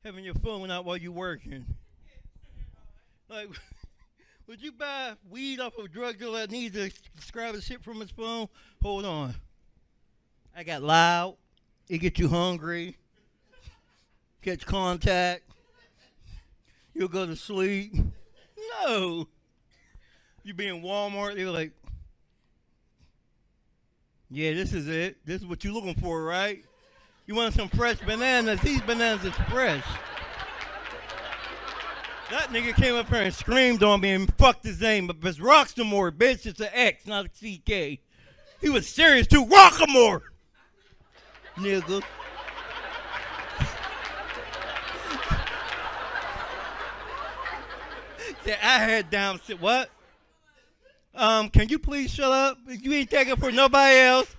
Having your phone out while you're working. Like, would you buy weed off of a drug dealer that needs to describe the shit from his phone? Hold on. I got loud. It gets you hungry. Catch contact. You'll go to sleep. No. You be in Walmart. They're like, yeah, this is it. This is what you're looking for, right? You want some fresh bananas. These bananas is fresh. That nigga came up here and screamed on me and fucked his name. But it's Roxamore, bitch. It's an X, not a CK. He was serious too. Rockamore. Nigga. Yeah, I had down shit. What? Can you please shut up? You ain't taking for nobody else.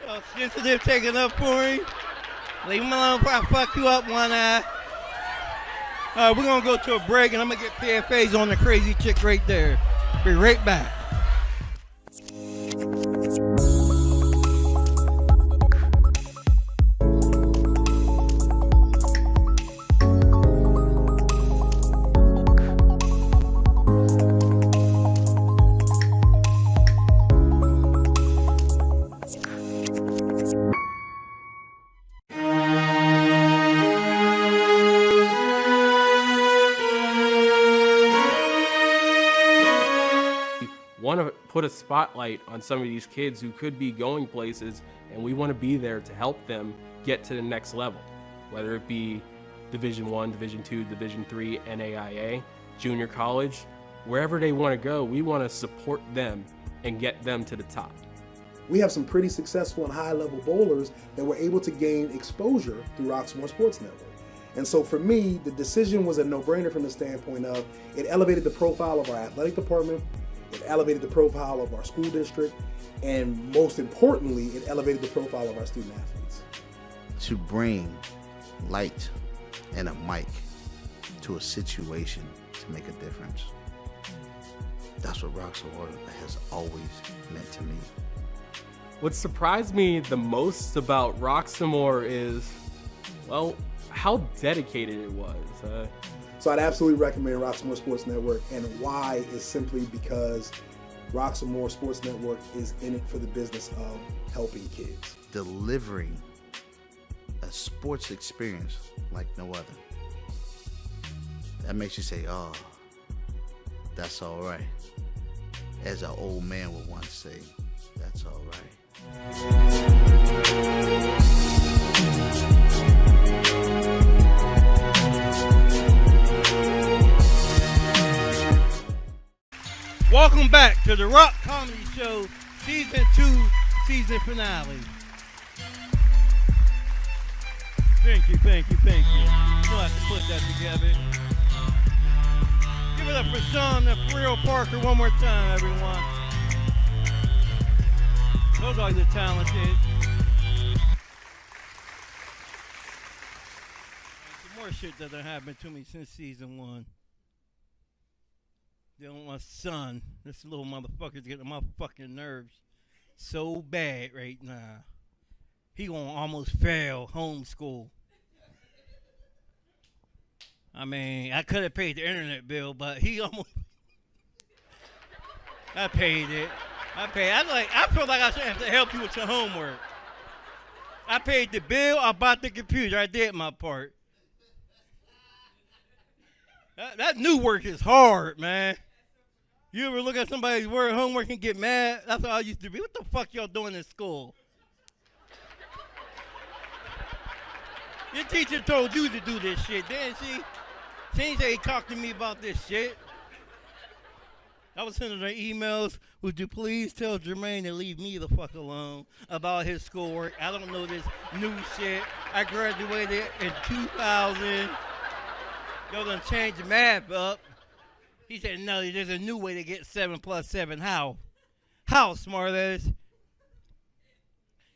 Oh, sensitive taking up for him. Leave him alone before I fuck you up one eye. All right, we're gonna go to a break and I'm gonna get PFAs on the crazy chick right there. Be right back. Want to put a spotlight on some of these kids who could be going places, and we want to be there to help them get to the next level, whether it be Division I, Division II, Division III, NAIA, junior college, wherever they want to go, we want to support them and get them to the top. We have some pretty successful and high-level bowlers that were able to gain exposure through Roxamore Sports Network. And so for me, the decision was a no-brainer from the standpoint of it elevated the profile of our athletic department, it elevated the profile of our school district, and most importantly, it elevated the profile of our student athletes. To bring light and a mic to a situation to make a difference. That's what Roxamore has always meant to me. What surprised me the most about Roxamore is, well, how dedicated it was. So I'd absolutely recommend Roxamore Sports Network, and why is simply because Roxamore Sports Network is in it for the business of helping kids. Delivering a sports experience like no other. That makes you say, oh, that's all right. As an old man would once say, that's all right. Welcome back to the Rock Comedy Show, Season 2, Season Finale. Thank you. You'll have to put that together. Give it up for Sean the Real Parker one more time, everyone. Those guys are talented. Some more shit that done happened to me since Season 1. Dealing with my son. This little motherfucker's getting on my fucking nerves so bad right now. He gonna almost fail homeschool. I mean, I could have paid the internet bill, but he almost. I paid it. I feel like I should have to help you with your homework. I paid the bill. I bought the computer. I did my part. That new work is hard, man. You ever look at somebody's work homework and get mad? That's how I used to be. What the fuck y'all doing in school? Your teacher told you to do this shit, didn't she? She ain't say talk to me about this shit. I was sending her emails. Would you please tell Jermaine to leave me the fuck alone about his schoolwork? I don't know this new shit. I graduated in 2000. Y'all done changed the math up. He said, no, there's a new way to get 7 plus 7. How? How, smart ass?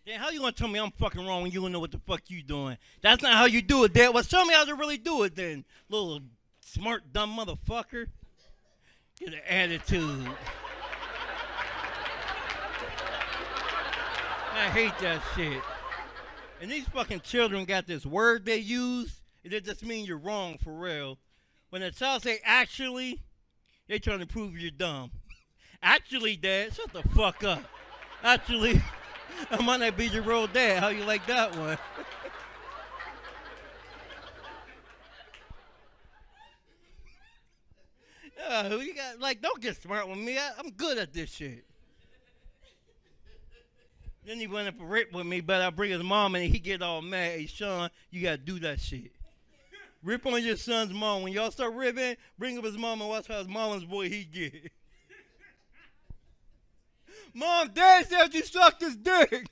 Then how you gonna tell me I'm fucking wrong when you don't know what the fuck you doing? That's not how you do it, Dad. Well, show me how to really do it then, little smart, dumb motherfucker. Get an attitude. I hate that shit. And these fucking children got this word they use, and it just means you're wrong for real. When a child say actually, they trying to prove you're dumb. Actually, Dad, shut the fuck up. Actually, I might not be your real dad. How you like that one? You got don't get smart with me. I'm good at this shit. Then he went up a rip with me, but I bring his mom and he get all mad. Hey, Sean, you gotta do that shit. Rip on your son's mom. When y'all start ripping, bring up his mom and watch how his mama's boy he get. Mom, Dad said you sucked his dick.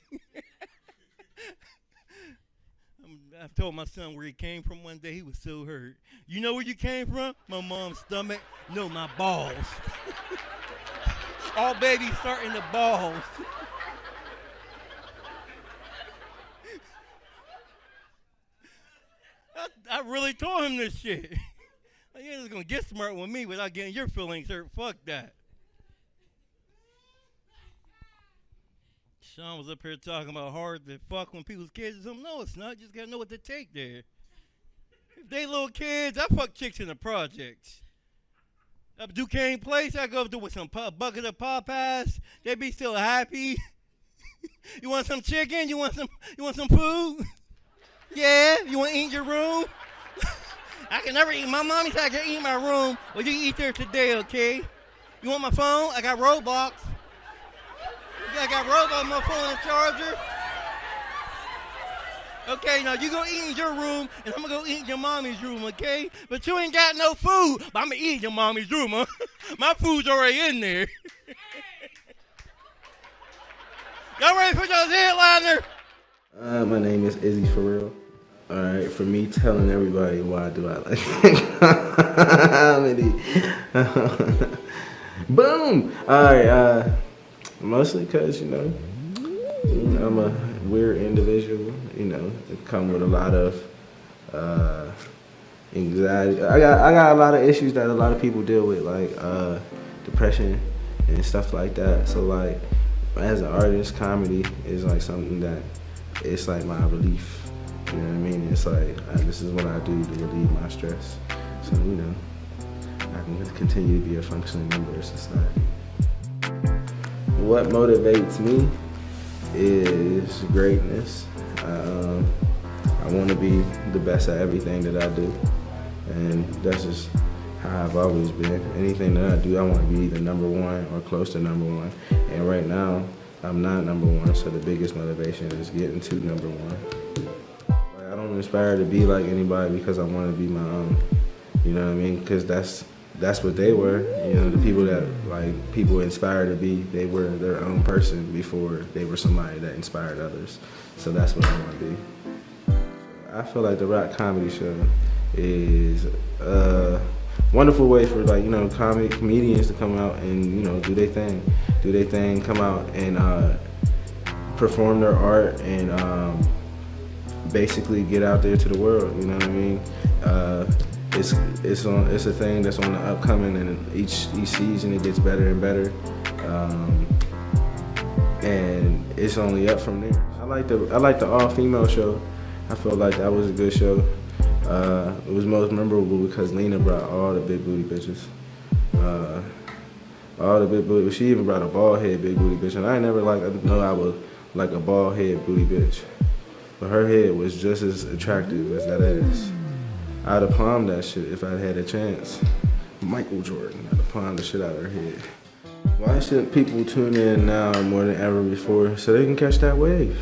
I told my son where he came from one day. He was so hurt. You know where you came from? My mom's stomach. No, my balls. All babies start in the balls. I really told him this shit. You ain't just gonna get smart with me without getting your feelings hurt. Fuck that. Sean was up here talking about hard to fuck when people's kids or something. No, it's not. You just gotta know what to take there. If they little kids, I fuck chicks in the projects. Up Duquesne Place, I go up there with some bucket of Popeyes. They be still happy. You want some chicken? You want some food? Yeah, you want to eat in your room? I can never eat. My mommy said I can eat in my room. Well, you can eat there today, okay? You want my phone? I got Roblox. I got Roblox, my phone and charger. Okay, now you go eat in your room, and I'm going to go eat in your mommy's room, okay? But you ain't got no food. But I'm going to eat in your mommy's room, huh? My food's already in there. Y'all ready for those headliner? My name is Izzy for real. All right, for me telling everybody why do I like comedy. Boom. All right. Mostly because I'm a weird individual. It come with a lot of anxiety. I got a lot of issues that a lot of people deal with, like depression and stuff like that. So like, as an artist, comedy is like something that it's like my relief. You know what I mean? It's like this is what I do to relieve my stress. So I can continue to be a functioning member of society. What motivates me is greatness. I want to be the best at everything that I do, and that's just how I've always been. Anything that I do, I want to be either number one or close to number one. And right now, I'm not number one, so the biggest motivation is getting to number one. I don't aspire to be like anybody because I want to be my own. You know what I mean? Because that's that's what they were. You know, the people that like people inspired to be, they were their own person before they were somebody that inspired others. So that's what I want to be. I feel like the Rock Comedy Show is a wonderful way for like, you know, comedians to come out and, you know, do their thing, come out and perform their art and basically get out there to the world. You know what I mean? It's a thing that's on the upcoming, and each season it gets better and better, and it's only up from there. I like the all-female show. I felt like that was a good show. It was most memorable because Lena brought all the big booty bitches. All the big booty. She even brought a bald head big booty bitch, and I never know I was like a bald head booty bitch, but her head was just as attractive as that ass. I'd have palmed that shit if I'd had a chance. Michael Jordan, I'd have palmed the shit out of her head. Why should people tune in now more than ever before so they can catch that wave?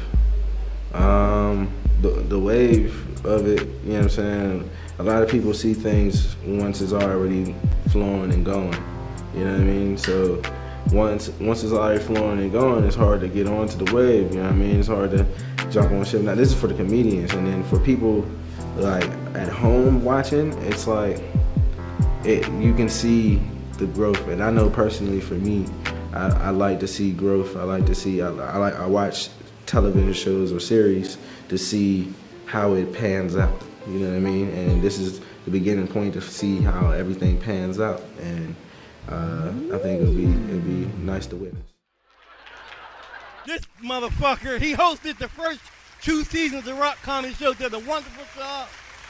The wave of it, you know what I'm saying? A lot of people see things once it's already flowing and going, you know what I mean? So once it's already flowing and going, it's hard to get onto the wave, you know what I mean? It's hard to jump on shit. Now this is for the comedians, and then for people like at home watching, it's like you can see the growth. And I know personally for me, I like to see growth. I like to see I watch television shows or series to see how it pans out. You know what I mean? And this is the beginning point to see how everything pans out. And I think it'll be nice to witness. This motherfucker, he hosted the first 2 seasons of the Rock Comedy Show. Did a wonderful job.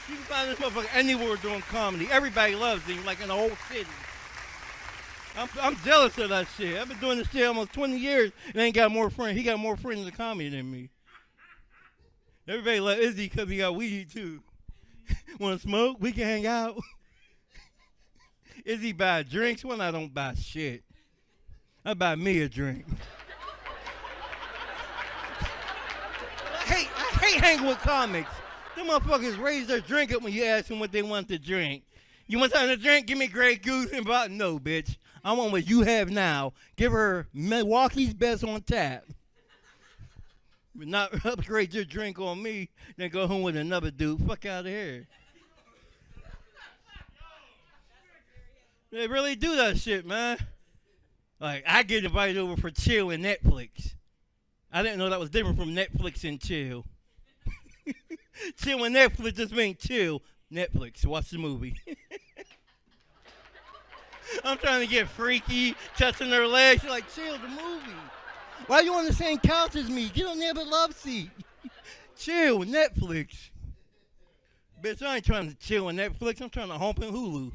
You can find this motherfucker anywhere doing comedy. Everybody loves him, like in the whole city. I'm jealous of that shit. I've been doing this shit almost 20 years and ain't got more friends. He got more friends in comedy than me. Everybody loves Izzy because he got weed too. Want to smoke? We can hang out. Izzy buy drinks when I don't buy shit. I buy me a drink. I hate hanging with comics. Them motherfuckers raise their drink up when you ask them what they want to drink. You want something to drink? Give me Grey Goose and about no, bitch. I want what you have now. Give her Milwaukee's Best on tap. But not upgrade your drink on me, then go home with another dude. Fuck out of here. They really do that shit, man. Like, I get invited over for chill and Netflix. I didn't know that was different from Netflix and chill. Chill and Netflix just mean chill. Netflix, watch the movie. I'm trying to get freaky, touching their legs. She's like, chill the movie. Why are you on the same couch as me? Get on the other love seat. Chill, Netflix. Bitch, I ain't trying to chill on Netflix. I'm trying to hump in Hulu.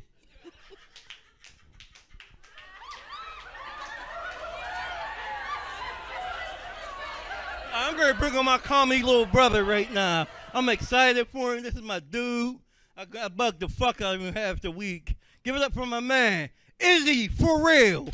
I'm going to bring on my comedy little brother right now. I'm excited for him. This is my dude. I bugged the fuck out of him half the week. Give it up for my man, Izzy, for real.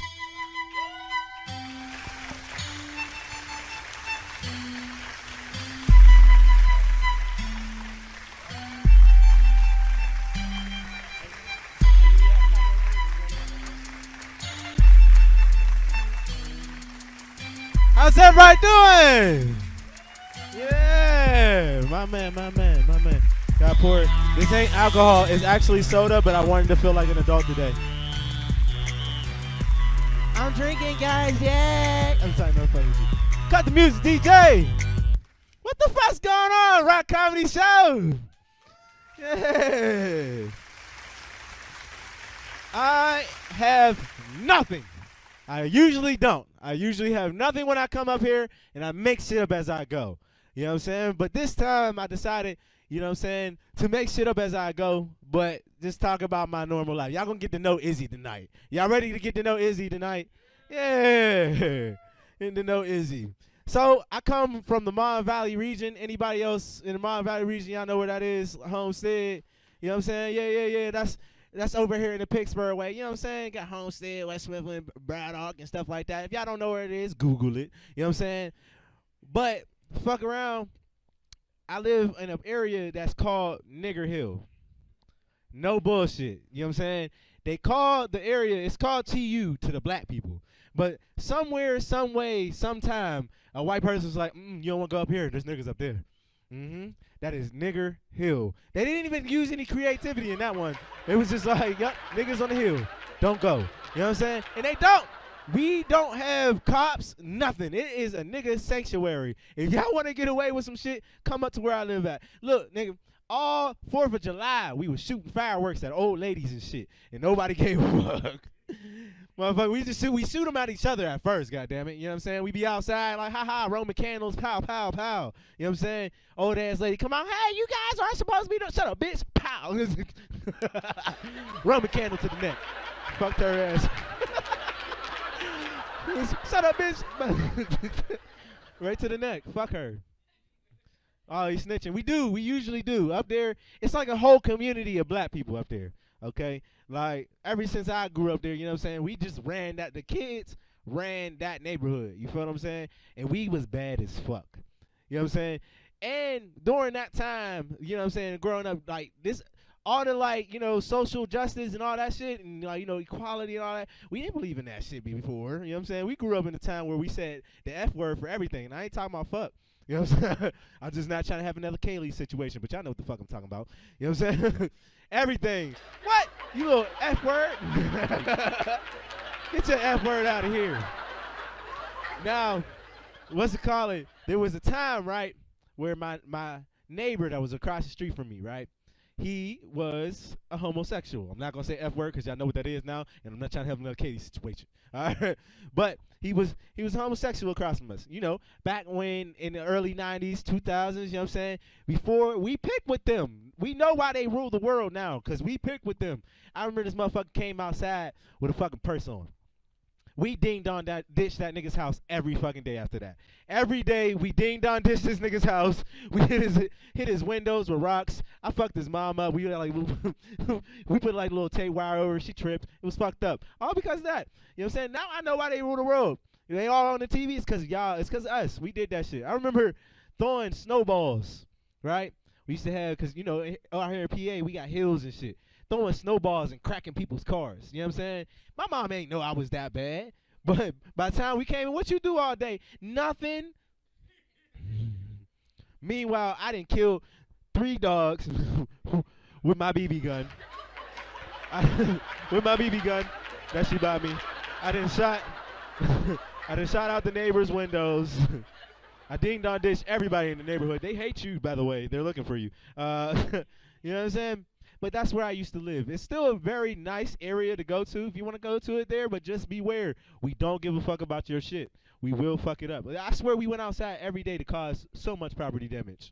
How's everybody doing? Yeah, my man. Got poured. This ain't alcohol. It's actually soda, but I wanted to feel like an adult today. I'm drinking, guys. Yeah. I'm sorry, no fucking. Cut the music, DJ. What the fuck's going on? Rock Comedy Show. Yeah. I have nothing. I usually don't. I usually have nothing when I come up here, and I make shit up as I go. You know what I'm saying? But this time I decided, you know what I'm saying, to make shit up as I go, but just talk about my normal life. Y'all gonna get to know Izzy tonight. Y'all ready to get to know Izzy tonight? Yeah. Getting to know Izzy. So I come from the Mon Valley region. Anybody else in the Mon Valley region, y'all know where that is? Homestead. You know what I'm saying? Yeah. That's over here in the Pittsburgh way. You know what I'm saying? Got Homestead, West Mifflin, Braddock, and stuff like that. If y'all don't know where it is, Google it. You know what I'm saying? But fuck around. I live in an area that's called Nigger Hill. No bullshit. You know what I'm saying? They call the area, it's called TU to the black people. But somewhere, some way, sometime, a white person's like, you don't want to go up here. There's niggas up there. That is Nigger Hill. They didn't even use any creativity in that one. It was just like, yup, niggas on the hill. Don't go. You know what I'm saying? And they don't. We don't have cops, nothing. It is a nigga sanctuary. If y'all want to get away with some shit, come up to where I live at. Look, nigga, all 4th of July, we was shooting fireworks at old ladies and shit, and nobody gave a fuck. Motherfucker, we shoot them at each other at first, goddammit. You know what I'm saying? We be outside like, ha, Roman candles, pow, pow, pow. You know what I'm saying? Old ass lady, come on, hey, you guys aren't supposed to be doing, shut up, bitch, pow. Roman candle to the neck. Fucked her ass. Shut up, bitch. Right to the neck. Fuck her. Oh, he's snitching. We usually do. Up there, it's like a whole community of black people up there. Okay? Like, ever since I grew up there, you know what I'm saying? We just the kids ran that neighborhood. You feel what I'm saying? And we was bad as fuck. You know what I'm saying? And during that time, you know what I'm saying, growing up, like, this, all the, like, you know, social justice and all that shit, and, like, you know, equality and all that, we didn't believe in that shit before. You know what I'm saying? We grew up in a time where we said the F word for everything, and I ain't talking about fuck. You know what I'm saying? I'm just not trying to have another Kaylee situation, but y'all know what the fuck I'm talking about. You know what I'm saying? Everything. What? You little F word? Get your F word out of here. Now, what's it called? There was a time, right, where my neighbor that was across the street from me, right, he was a homosexual. I'm not going to say F word because y'all know what that is now, and I'm not trying to have another Katie situation. All right? But he was homosexual across from us. You know, back when in the early 90s, 2000s, you know what I'm saying? Before we picked with them. We know why they rule the world now because we picked with them. I remember this motherfucker came outside with a fucking purse on. We ding-dong ditch that nigga's house every fucking day after that. Every day we ding-dong ditch this nigga's house. We hit his windows with rocks. I fucked his mom up. We like we put like little tape wire over her. She tripped. It was fucked up. All because of that. You know what I'm saying? Now I know why they rule the world. They all on the TV. It's because y'all. It's because of us. We did that shit. I remember throwing snowballs, right? We used to have, because, you know, out here in PA, we got hills and shit. Throwing snowballs and cracking people's cars. You know what I'm saying? My mom ain't know I was that bad. But by the time we came in, what you do all day? Nothing. Meanwhile, I done killed 3 dogs with my BB gun. With my BB gun that she bought me. I done shot out the neighbors' windows. I ding-dong ditched everybody in the neighborhood. They hate you, by the way. They're looking for you. You know what I'm saying? But that's where I used to live. It's still a very nice area to go to if you want to go to it there, but just beware. We don't give a fuck about your shit. We will fuck it up. I swear we went outside every day to cause so much property damage.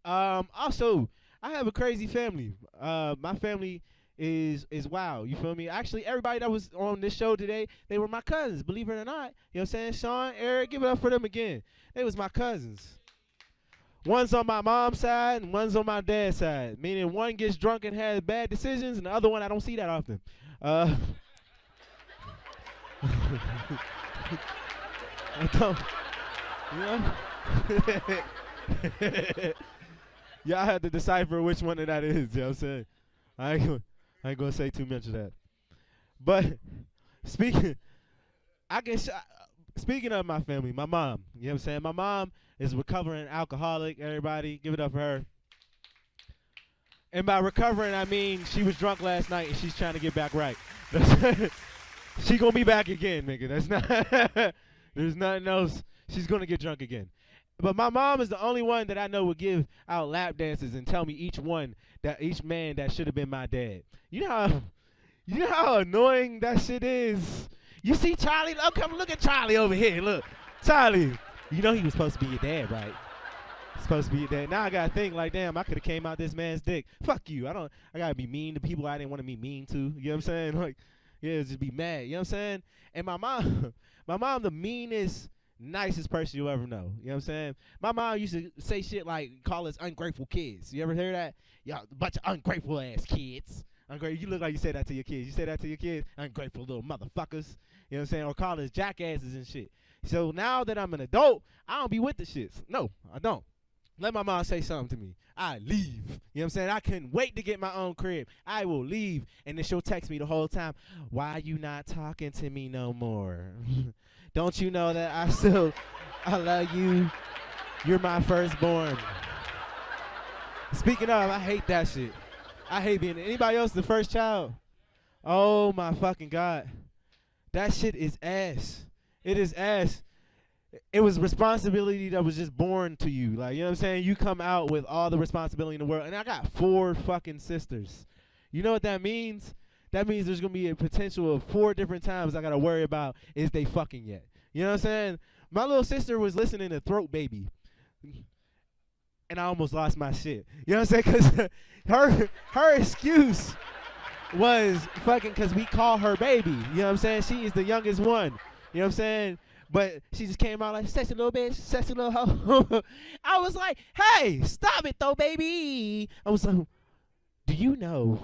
Also, I have a crazy family. My family is wild. You feel me? Actually, everybody that was on this show today, they were my cousins, believe it or not. You know what I'm saying? Sean, Eric, give it up for them again. They was my cousins. One's on my mom's side and one's on my dad's side. Meaning one gets drunk and has bad decisions, and the other one I don't see that often. I don't, you know? Y'all have to decipher which one of that is, you know what I'm saying? I ain't gonna say too much of that. But speaking of my family, my mom, you know what I'm saying? My mom is a recovering alcoholic. Everybody, give it up for her. And by recovering, I mean she was drunk last night and she's trying to get back right. She gonna be back again, nigga. That's not. There's nothing else. She's gonna get drunk again. But my mom is the only one that I know would give out lap dances and tell me each man that should have been my dad. You know how annoying that shit is. You see Charlie? Oh, come look at Charlie over here. Look, Charlie. You know he was supposed to be your dad, right? Supposed to be your dad. Now I gotta think like, damn, I could have came out this man's dick. Fuck you. I gotta be mean to people I didn't want to be mean to. You know what I'm saying? Like, yeah, just be mad. You know what I'm saying? And my mom, the meanest, nicest person you'll ever know. You know what I'm saying? My mom used to say shit like, call us ungrateful kids. You ever hear that? Y'all, a bunch of ungrateful ass kids. You look like you say that to your kids. You say that to your kids? Ungrateful little motherfuckers. You know what I'm saying? Or call us jackasses and shit. So now that I'm an adult, I don't be with the shits. No, I don't. Let my mom say something to me. I leave. You know what I'm saying? I couldn't wait to get my own crib. I will leave. And then she'll text me the whole time, why you not talking to me no more? Don't you know that I love you. You're my firstborn. Speaking of, I hate that shit. I hate being, anybody else the first child? Oh my fucking God. That shit is ass. It is ass. It was responsibility that was just born to you. Like, you know what I'm saying? You come out with all the responsibility in the world. And I got 4 fucking sisters. You know what that means? That means there's going to be a potential of 4 different times I got to worry about is they fucking yet. You know what I'm saying? My little sister was listening to Throat Baby. And I almost lost my shit. You know what I'm saying? Because her excuse was fucking because we call her baby. You know what I'm saying? She is the youngest one. You know what I'm saying? But she just came out like, sexy little bitch, sexy little hoe. I was like, hey, stop it though, baby. I was like, do you know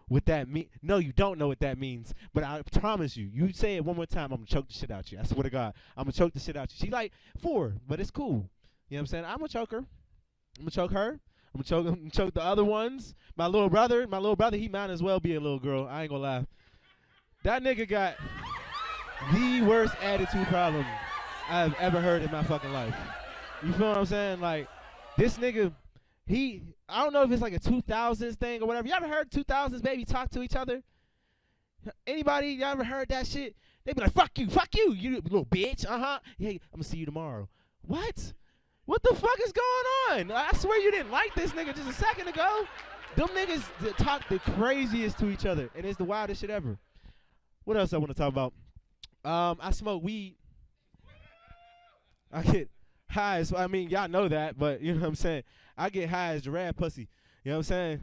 what that means? No, you don't know what that means. But I promise you, you say it one more time, I'm going to choke the shit out you. I swear to God, I'm going to choke the shit out you. She like 4, but it's cool. You know what I'm saying? I'm going to choke her. I'm going to choke her. I'm going to choke the other ones. My little brother, he might as well be a little girl. I ain't going to lie. That nigga got the worst attitude problem I've ever heard in my fucking life. You feel what I'm saying? Like, this nigga, I don't know if it's like a 2000s thing or whatever. You ever heard 2000s baby talk to each other? Anybody, you ever heard that shit? They be like, fuck you, you little bitch, Yeah, I'm gonna see you tomorrow. What? What the fuck is going on? I swear you didn't like this nigga just a second ago. Them niggas talk the craziest to each other, and it's the wildest shit ever. What else I want to talk about? I smoke weed. I get high. So I mean, y'all know that, but you know what I'm saying? I get high as giraffe pussy. You know what I'm saying?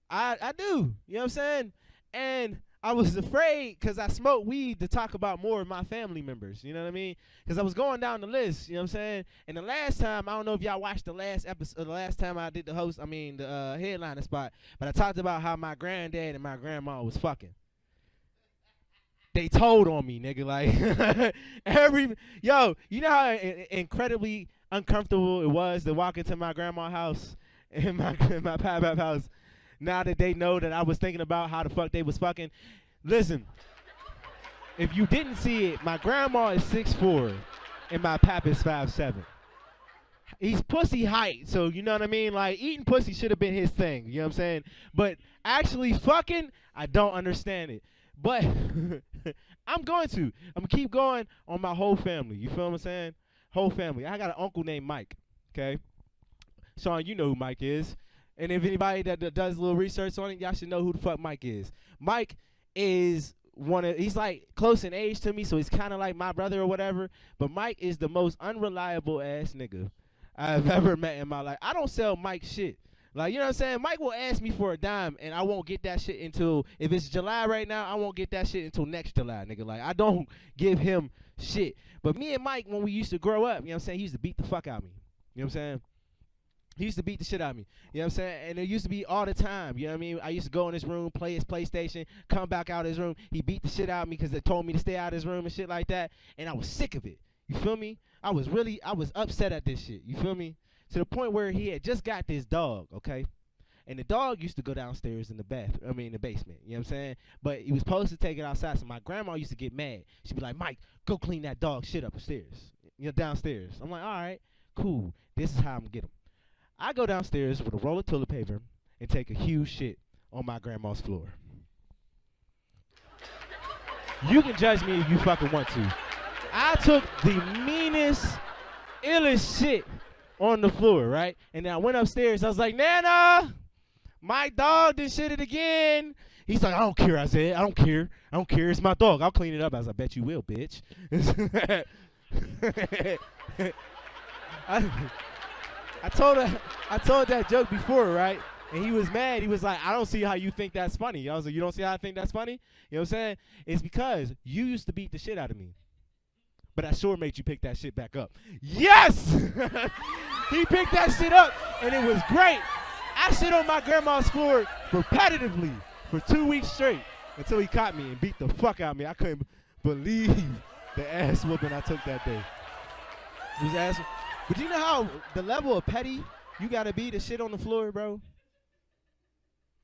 I do. You know what I'm saying? And I was afraid because I smoked weed to talk about more of my family members. You know what I mean? Because I was going down the list. You know what I'm saying? And the last time, I don't know if y'all watched the last episode, the last time I did the headliner spot, but I talked about how my granddad and my grandma was fucking. They told on me, nigga. Like, you know how incredibly uncomfortable it was to walk into my grandma's house and my pop-up house now that they know that I was thinking about how the fuck they was fucking. Listen, if you didn't see it, my grandma is 6'4", and my pap is 5'7". He's pussy height, so you know what I mean? Like, eating pussy should have been his thing, you know what I'm saying? But actually fucking, I don't understand it. But I'm going to keep going on my whole family. You feel what I'm saying? Whole family. I got an uncle named Mike, okay? Sean, you know who Mike is. And if anybody that does a little research on it, y'all should know who the fuck Mike is. Mike is he's like close in age to me, so he's kind of like my brother or whatever. But Mike is the most unreliable ass nigga I've ever met in my life. I don't sell Mike shit. Like, you know what I'm saying? Mike will ask me for a dime, and I won't get that shit until, if it's July right now, I won't get that shit until next July, nigga. Like, I don't give him shit. But me and Mike, when we used to grow up, you know what I'm saying, he used to beat the fuck out of me. You know what I'm saying? He used to beat the shit out of me. You know what I'm saying? And it used to be all the time. You know what I mean? I used to go in his room, play his PlayStation, come back out of his room. He beat the shit out of me because they told me to stay out of his room and shit like that. And I was sick of it. You feel me? I was upset at this shit. You feel me? To the point where he had just got this dog, okay? And the dog used to go downstairs in the basement. You know what I'm saying? But he was supposed to take it outside. So my grandma used to get mad. She'd be like, Mike, go clean that dog shit upstairs. You know, downstairs. I'm like, all right, cool. This is how I'm going to get him. I go downstairs with a roll of toilet paper and take a huge shit on my grandma's floor. You can judge me if you fucking want to. I took the meanest, illest shit on the floor, right? And then I went upstairs. I was like, Nana, my dog done shit it again. He's like, I don't care. I said, I don't care. I don't care. It's my dog. I'll clean it up. I was like, I bet you will, bitch. I told that joke before, right? And he was mad. He was like, I don't see how you think that's funny. I was like, you don't see how I think that's funny? You know what I'm saying? It's because you used to beat the shit out of me. But I sure made you pick that shit back up. Yes! He picked that shit up, and it was great. I shit on my grandma's floor repetitively for 2 weeks straight until he caught me and beat the fuck out of me. I couldn't believe the ass whooping I took that day. But you know how the level of petty you gotta be to shit on the floor, bro?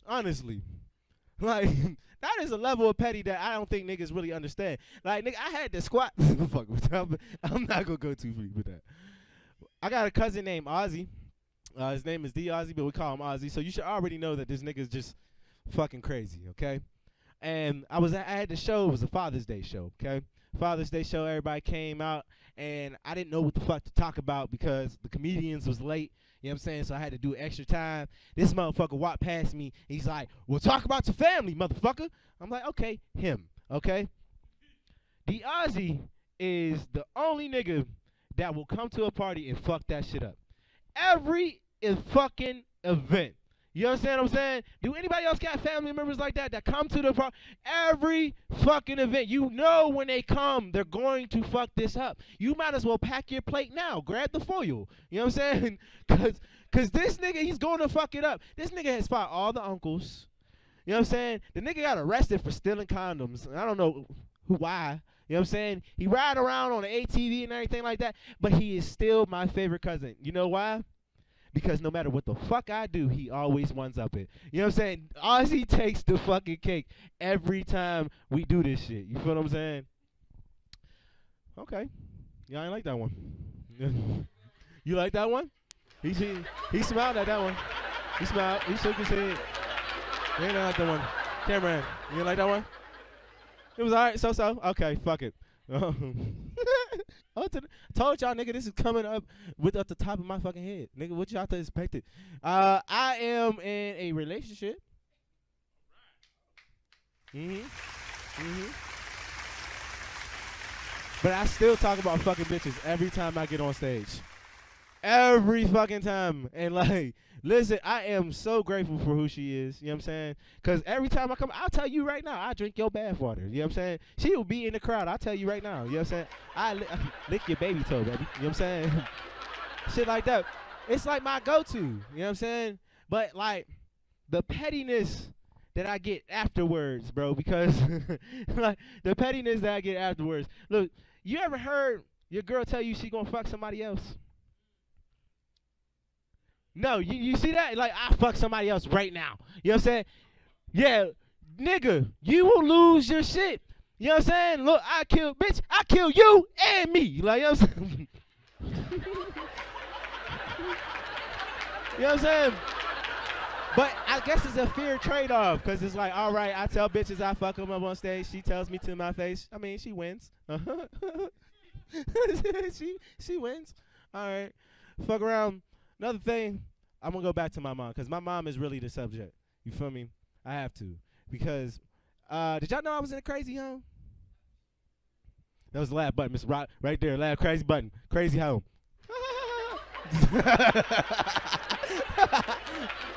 Honestly. Like, that is a level of petty that I don't think niggas really understand. Like, nigga, I had to squat. Fuck with that. I'm not gonna go too deep with that. I got a cousin named Ozzy. His name is D Ozzy, but we call him Ozzy. So you should already know that this nigga's just fucking crazy, okay? And I had the show. It was a Father's Day show, okay? Father's Day show. Everybody came out, and I didn't know what the fuck to talk about because the comedians was late. You know what I'm saying? So I had to do extra time. This motherfucker walked past me. He's like, well, talk about your family, motherfucker. I'm like, okay, him, okay? D Ozzy is the only nigga that will come to a party and fuck that shit up. Every fucking event. You understand what I'm saying? Do anybody else got family members like that come to the party? Every fucking event. You know when they come, they're going to fuck this up. You might as well pack your plate now. Grab the foil. You know what I'm saying? Because this nigga, he's going to fuck it up. This nigga has fought all the uncles. You know what I'm saying? The nigga got arrested for stealing condoms. I don't know why. You know what I'm saying? He ride around on the ATV and everything like that, but he is still my favorite cousin. You know why? Because no matter what the fuck I do, he always ones up it. You know what I'm saying? Ozzy takes the fucking cake every time we do this shit. You feel what I'm saying? Okay. Yeah, I ain't like that one. You like that one? He smiled at that one. He smiled. He shook his head. You ain't like that one. Cameron, you ain't like that one? It was alright, so. Okay, fuck it. I told y'all, nigga, this is coming up at the top of my fucking head. Nigga, what y'all expected? I am in a relationship. But I still talk about fucking bitches every time I get on stage. Every fucking time. And like, listen, I am so grateful for who she is. You know what I'm saying? Because every time I come, I'll tell you right now, I drink your bath water. You know what I'm saying? She will be in the crowd. I'll tell you right now. You know what I'm saying? I lick your baby toe, baby. You know what I'm saying? Shit like that. It's like my go-to. You know what I'm saying? But like, the pettiness that I get afterwards, bro, because like the pettiness that I get afterwards. Look, you ever heard your girl tell you she gonna fuck somebody else? No, you see that? Like, I fuck somebody else right now. You know what I'm saying? Yeah, nigga, you will lose your shit. You know what I'm saying? Look, I kill you and me. Like, you know what I'm saying? You know what I'm saying? But I guess it's a fair trade-off, because it's like, all right, I tell bitches I fuck them up on stage. She tells me to my face. I mean, she wins. she wins. All right. Fuck around. Another thing, I'm going to go back to my mom, because my mom is really the subject. You feel me? I have to. Because, did y'all know I was in a crazy home? That was the laugh button, Mr. Rock. Right there, laugh, crazy button. Crazy home.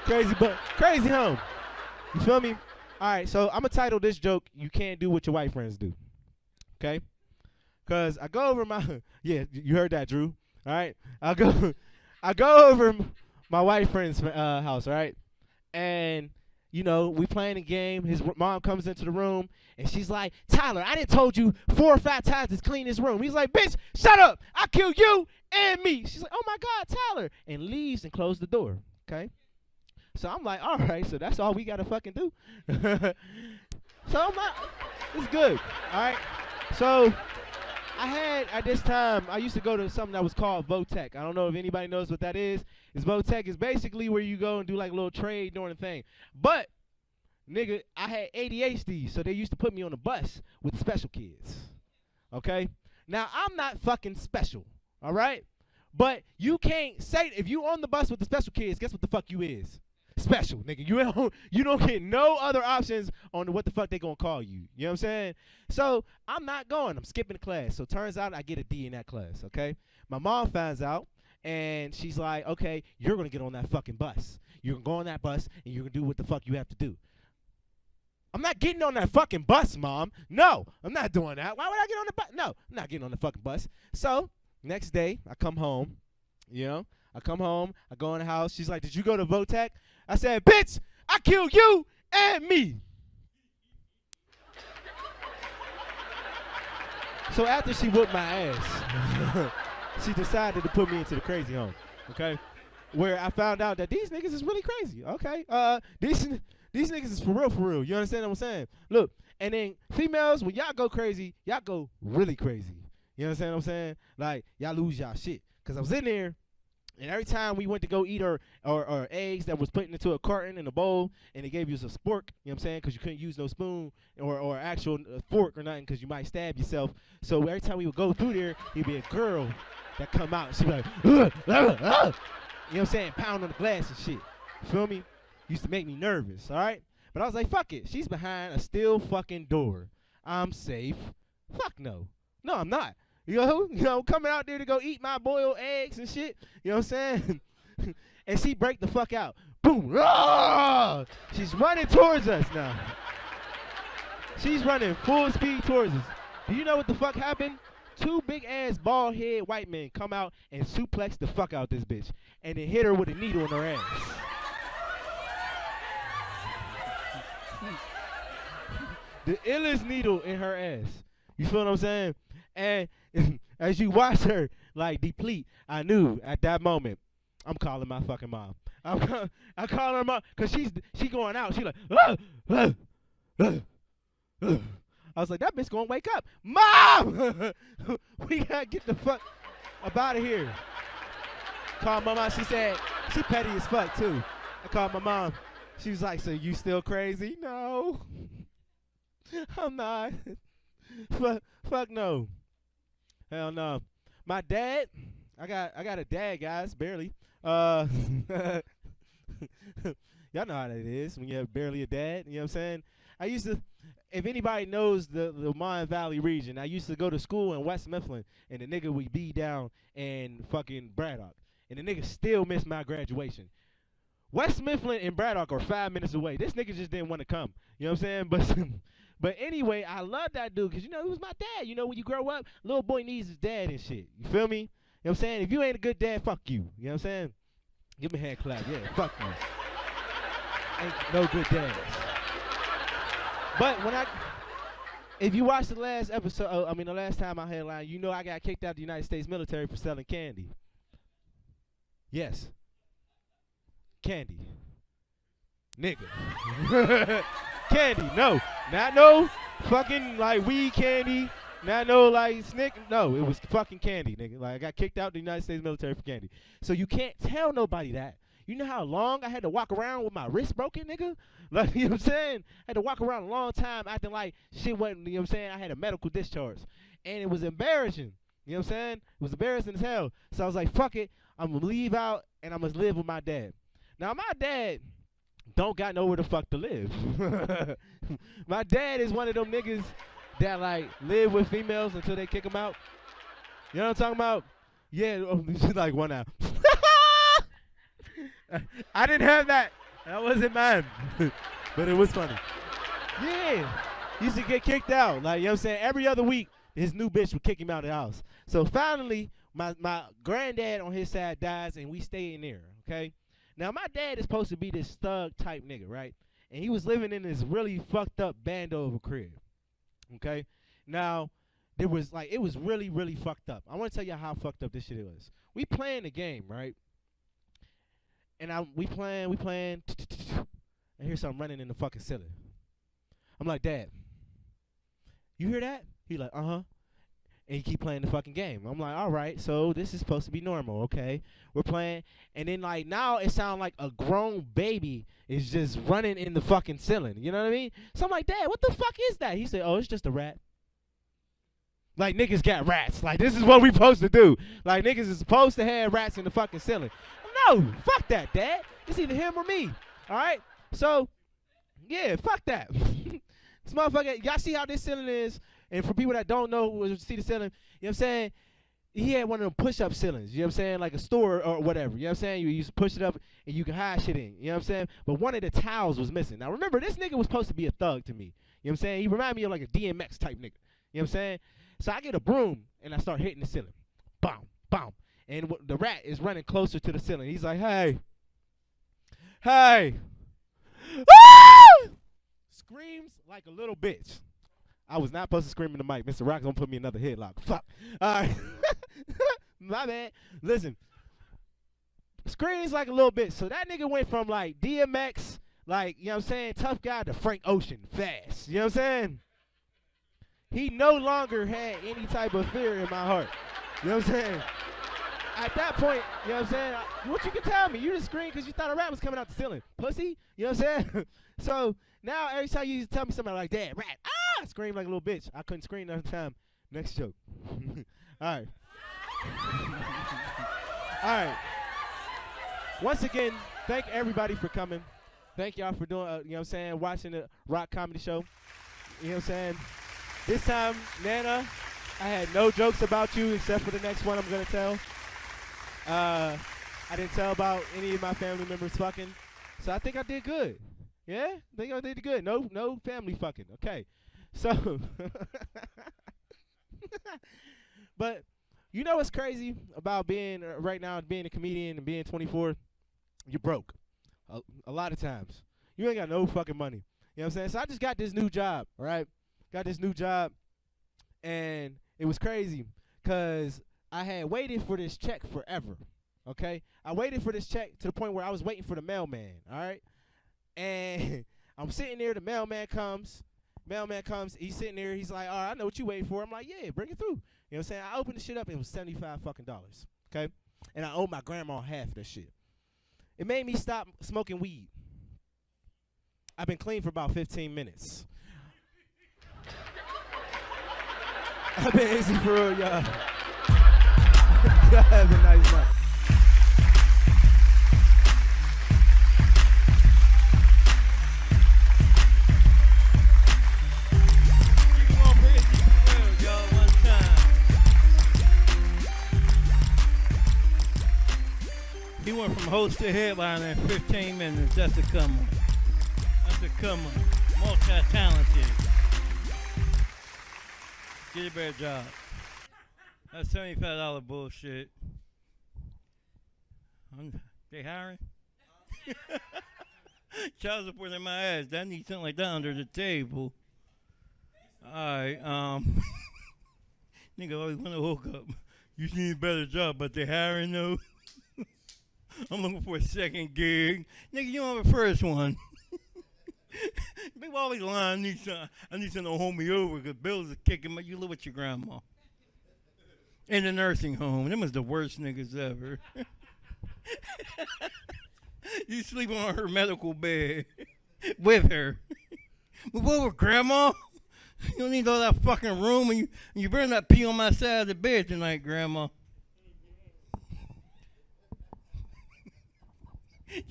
Crazy home. You feel me? All right, so I'm going to title this joke, You Can't Do What Your White Friends Do. Okay? Because I go over my, yeah, you heard that, Drew. All right? I go over my white friend's house, right? And, you know, we playing a game. His mom comes into the room, and she's like, Tyler, I done told you 4 or 5 times to clean this room. He's like, bitch, shut up. I kill you and me. She's like, oh, my God, Tyler. And leaves and closed the door, okay? So I'm like, all right, so that's all we got to fucking do. So I'm like, it's good, all right? So at this time, I used to go to something that was called Votech. I don't know if anybody knows what that is. Votech is basically where you go and do like a little trade during the thing. But, nigga, I had ADHD, so they used to put me on a bus with special kids. Okay? Now, I'm not fucking special, all right? But you can't say, if you on the bus with the special kids, guess what the fuck you is? Special, nigga. You don't get no other options on what the fuck they gonna call you. You know what I'm saying? So I'm not going. I'm skipping the class. So turns out I get a D in that class, okay? My mom finds out, and she's like, okay, you're gonna get on that fucking bus. You're gonna go on that bus, and you're gonna do what the fuck you have to do. I'm not getting on that fucking bus, Mom. No, I'm not doing that. Why would I get on the bus? No, I'm not getting on the fucking bus. So next day, I come home, you know? I come home, I go in the house. She's like, did you go to Votech? I said, bitch, I kill you and me. So after she whooped my ass, she decided to put me into the crazy home, okay? Where I found out that these niggas is really crazy, okay? These niggas is for real. You understand what I'm saying? Look, and then females, when y'all go crazy, y'all go really crazy. You understand what I'm saying? Like, y'all lose y'all shit. Because I was in there, and every time we went to go eat our eggs that was put into a carton in a bowl, and they gave you a spork, you know what I'm saying? Because you couldn't use no spoon or actual fork or nothing because you might stab yourself. So every time we would go through there, there'd be a girl that come out, and she'd be like, you know what I'm saying? Pound on the glass and shit. You feel me? Used to make me nervous, all right? But I was like, fuck it. She's behind a still fucking door. I'm safe. Fuck no. No, I'm not. You know, coming out there to go eat my boiled eggs and shit. You know what I'm saying? And she break the fuck out. Boom. Ah! She's running towards us now. She's running full speed towards us. Do you know what the fuck happened? 2 big-ass, bald-head white men come out and suplex the fuck out this bitch. And then hit her with a needle in her ass. The illest needle in her ass. You feel what I'm saying? And as you watch her, like, deplete, I knew at that moment, I'm calling my fucking mom. I'm calling her mom, because she going out. She like, I was like, that bitch going to wake up. Mom! We got to get the fuck up out of here. Called my mom. She said, she petty as fuck, too. I called my mom. She was like, so you still crazy? No. I'm not. Fuck no. Hell no. My dad, I got a dad, guys, barely. Y'all know how that is when you have barely a dad. You know what I'm saying? I used to, if anybody knows the Mon Valley region, I used to go to school in West Mifflin, and the nigga would be down in fucking Braddock. And the nigga still missed my graduation. West Mifflin and Braddock are 5 minutes away. This nigga just didn't want to come. You know what I'm saying? But anyway, I love that dude because, you know, he was my dad. You know, when you grow up, little boy needs his dad and shit. You feel me? You know what I'm saying? If you ain't a good dad, fuck you. You know what I'm saying? Give me a hand clap. Yeah, fuck you. Ain't no good dads. But if you watch the last episode, the last time I headline, you know I got kicked out of the United States military for selling candy. Yes. Candy. Nigga. Candy, no. Not no fucking like weed candy. Not no like snick. No, it was fucking candy, nigga. Like I got kicked out of the United States military for candy. So you can't tell nobody that. You know how long I had to walk around with my wrist broken, nigga? Like, you know what I'm saying? I had to walk around a long time acting like shit wasn't, you know what I'm saying? I had a medical discharge. And it was embarrassing. You know what I'm saying? It was embarrassing as hell. So I was like, fuck it. I'm going to leave out and I'm going to live with my dad. Now, my dad don't got nowhere the fuck to live. My dad is one of them niggas that, like, live with females until they kick them out. You know what I'm talking about? Yeah, like one out. I didn't have that. That wasn't mine. But it was funny. Yeah. He used to get kicked out. Like, you know what I'm saying? Every other week, his new bitch would kick him out of the house. So finally, my granddad on his side dies, and we stay in there, okay? Now, my dad is supposed to be this thug type nigga, right? And he was living in this really fucked up bando of a crib, okay? Now, it was really, really fucked up. I want to tell you how fucked up this shit was. We playing the game, right? And we playing. I hear something running in the fucking ceiling. I'm like, Dad, you hear that? He like, uh-huh. And he keep playing the fucking game. I'm like, all right, so this is supposed to be normal, okay? We're playing. And then, like, now it sounds like a grown baby is just running in the fucking ceiling. You know what I mean? So I'm like, Dad, what the fuck is that? He said, oh, it's just a rat. Like, niggas got rats. Like, this is what we supposed to do. Like, niggas is supposed to have rats in the fucking ceiling. No, fuck that, Dad. It's either him or me. All right? So, yeah, fuck that. This motherfucker, y'all see how this ceiling is? And for people that don't know, see the ceiling, you know what I'm saying? He had one of them push-up ceilings, you know what I'm saying? Like a store or whatever, you know what I'm saying? You used to push it up and you can hide shit in, you know what I'm saying? But one of the towels was missing. Now, remember, this nigga was supposed to be a thug to me. You know what I'm saying? He reminded me of like a DMX type nigga. You know what I'm saying? So I get a broom and I start hitting the ceiling. Boom, boom. And the rat is running closer to the ceiling. He's like, hey. Woo! Screams like a little bitch. I was not supposed to scream in the mic. Mr. Rock's gonna put me another headlock. Fuck. All right. My bad. Listen, screens like a little bit. So that nigga went from like DMX, like, you know what I'm saying, tough guy, to Frank Ocean fast. You know what I'm saying? He no longer had any type of fear in my heart. You know what I'm saying? At that point, you know what I'm saying? What you can tell me? You just screamed because you thought a rat was coming out the ceiling. Pussy? You know what I'm saying? So now every time you tell me something like that, rat, I scream like a little bitch. I couldn't scream another time. Next joke. All right. All right. Once again, thank everybody for coming. Thank y'all for doing, you know what I'm saying, watching the Rock Comedy Show. You know what I'm saying? This time, Nana, I had no jokes about you except for the next one I'm going to tell. I didn't tell about any of my family members fucking. So I think I did good. Yeah? I think I did good. No family fucking. Okay. So, but you know what's crazy about being, right now, being a comedian and being 24? You're broke. A lot of times. You ain't got no fucking money. You know what I'm saying? So I just got this new job, right? Got this new job, and it was crazy because I had waited for this check forever, okay? I waited for this check to the point where I was waiting for the mailman, all right? And I'm sitting there, the mailman comes, he's sitting there, he's like, all right, I know what you waiting for. I'm like, yeah, bring it through. You know what I'm saying? I opened the shit up, it was $75 fucking dollars, okay? And I owed my grandma half of that shit. It made me stop smoking weed. I've been clean for about 15 minutes. I've been easy for real, y'all. Y'all have a nice night. He went from host to headliner in 15 minutes. That's a come on. That's a come on. Multi-talented. Get a better job. That's $75 bullshit. They hiring? Child support in my ass. I need something like that under the table. Alright, nigga always want to hook up. You need a better job, but they hiring though? I'm looking for a second gig. Nigga, you don't have a first one. People always lying. I need someone to hold me over because bills are kicking me. You live with your grandma. In the nursing home. Them was the worst niggas ever. You sleep on her medical bed with her. Move over, grandma. You don't need all that fucking room, and you better not pee on my side of the bed tonight, grandma.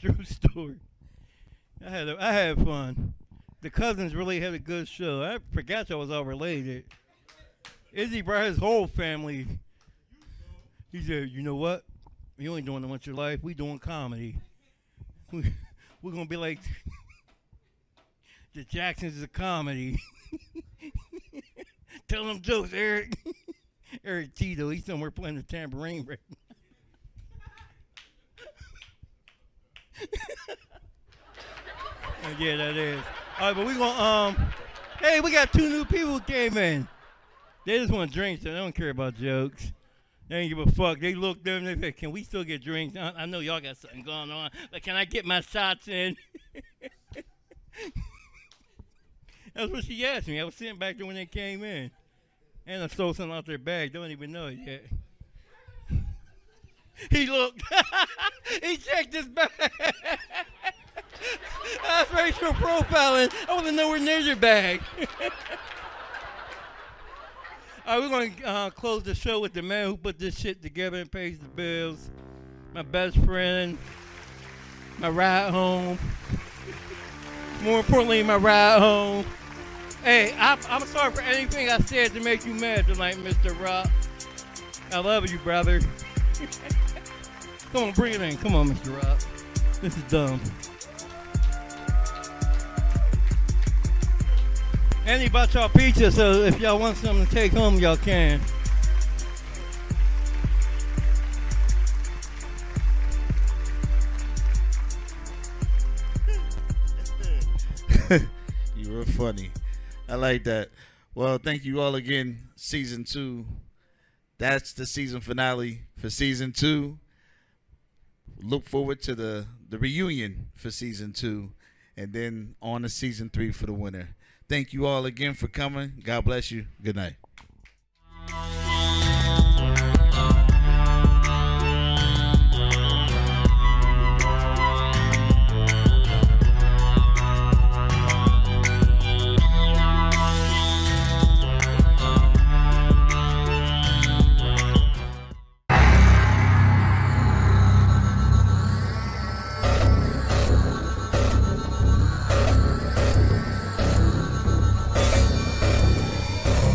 True story. I had fun. The cousins really had a good show. I forgot y'all was all related. Izzy brought his whole family. He said, you know what? You ain't doing a bunch of life. We doing comedy. We're going to be like the Jacksons of comedy. Tell them jokes, Eric. Eric Tito, he's somewhere playing the tambourine right now. Yeah, that is. All right, but we gonna hey, we got 2 new people who came in. They just want drinks, so they don't care about jokes. They ain't give a fuck. They looked there and they said, "Can we still get drinks? I know y'all got something going on, but can I get my shots in?" That's what she asked me. I was sitting back there when they came in, and I stole something out their bag. Don't even know it yet. He looked. He checked his bag. That's racial profiling. I wasn't nowhere near your bag. All right, we're going to close the show with the man who put this shit together and pays the bills. My best friend. My ride home. More importantly, my ride home. Hey, I'm sorry for anything I said to make you mad tonight, Mr. Rock. I love you, brother. Come on, bring it in. Come on, Mr. Rock. This is dumb. And he bought y'all pizza, so if y'all want something to take home, y'all can. You were funny. I like that. Well, thank you all again. Season 2 that's the season finale for season 2. Look forward to the reunion for season 2, and then on to season 3 for the winner. Thank you all again for coming. God bless you. Good night.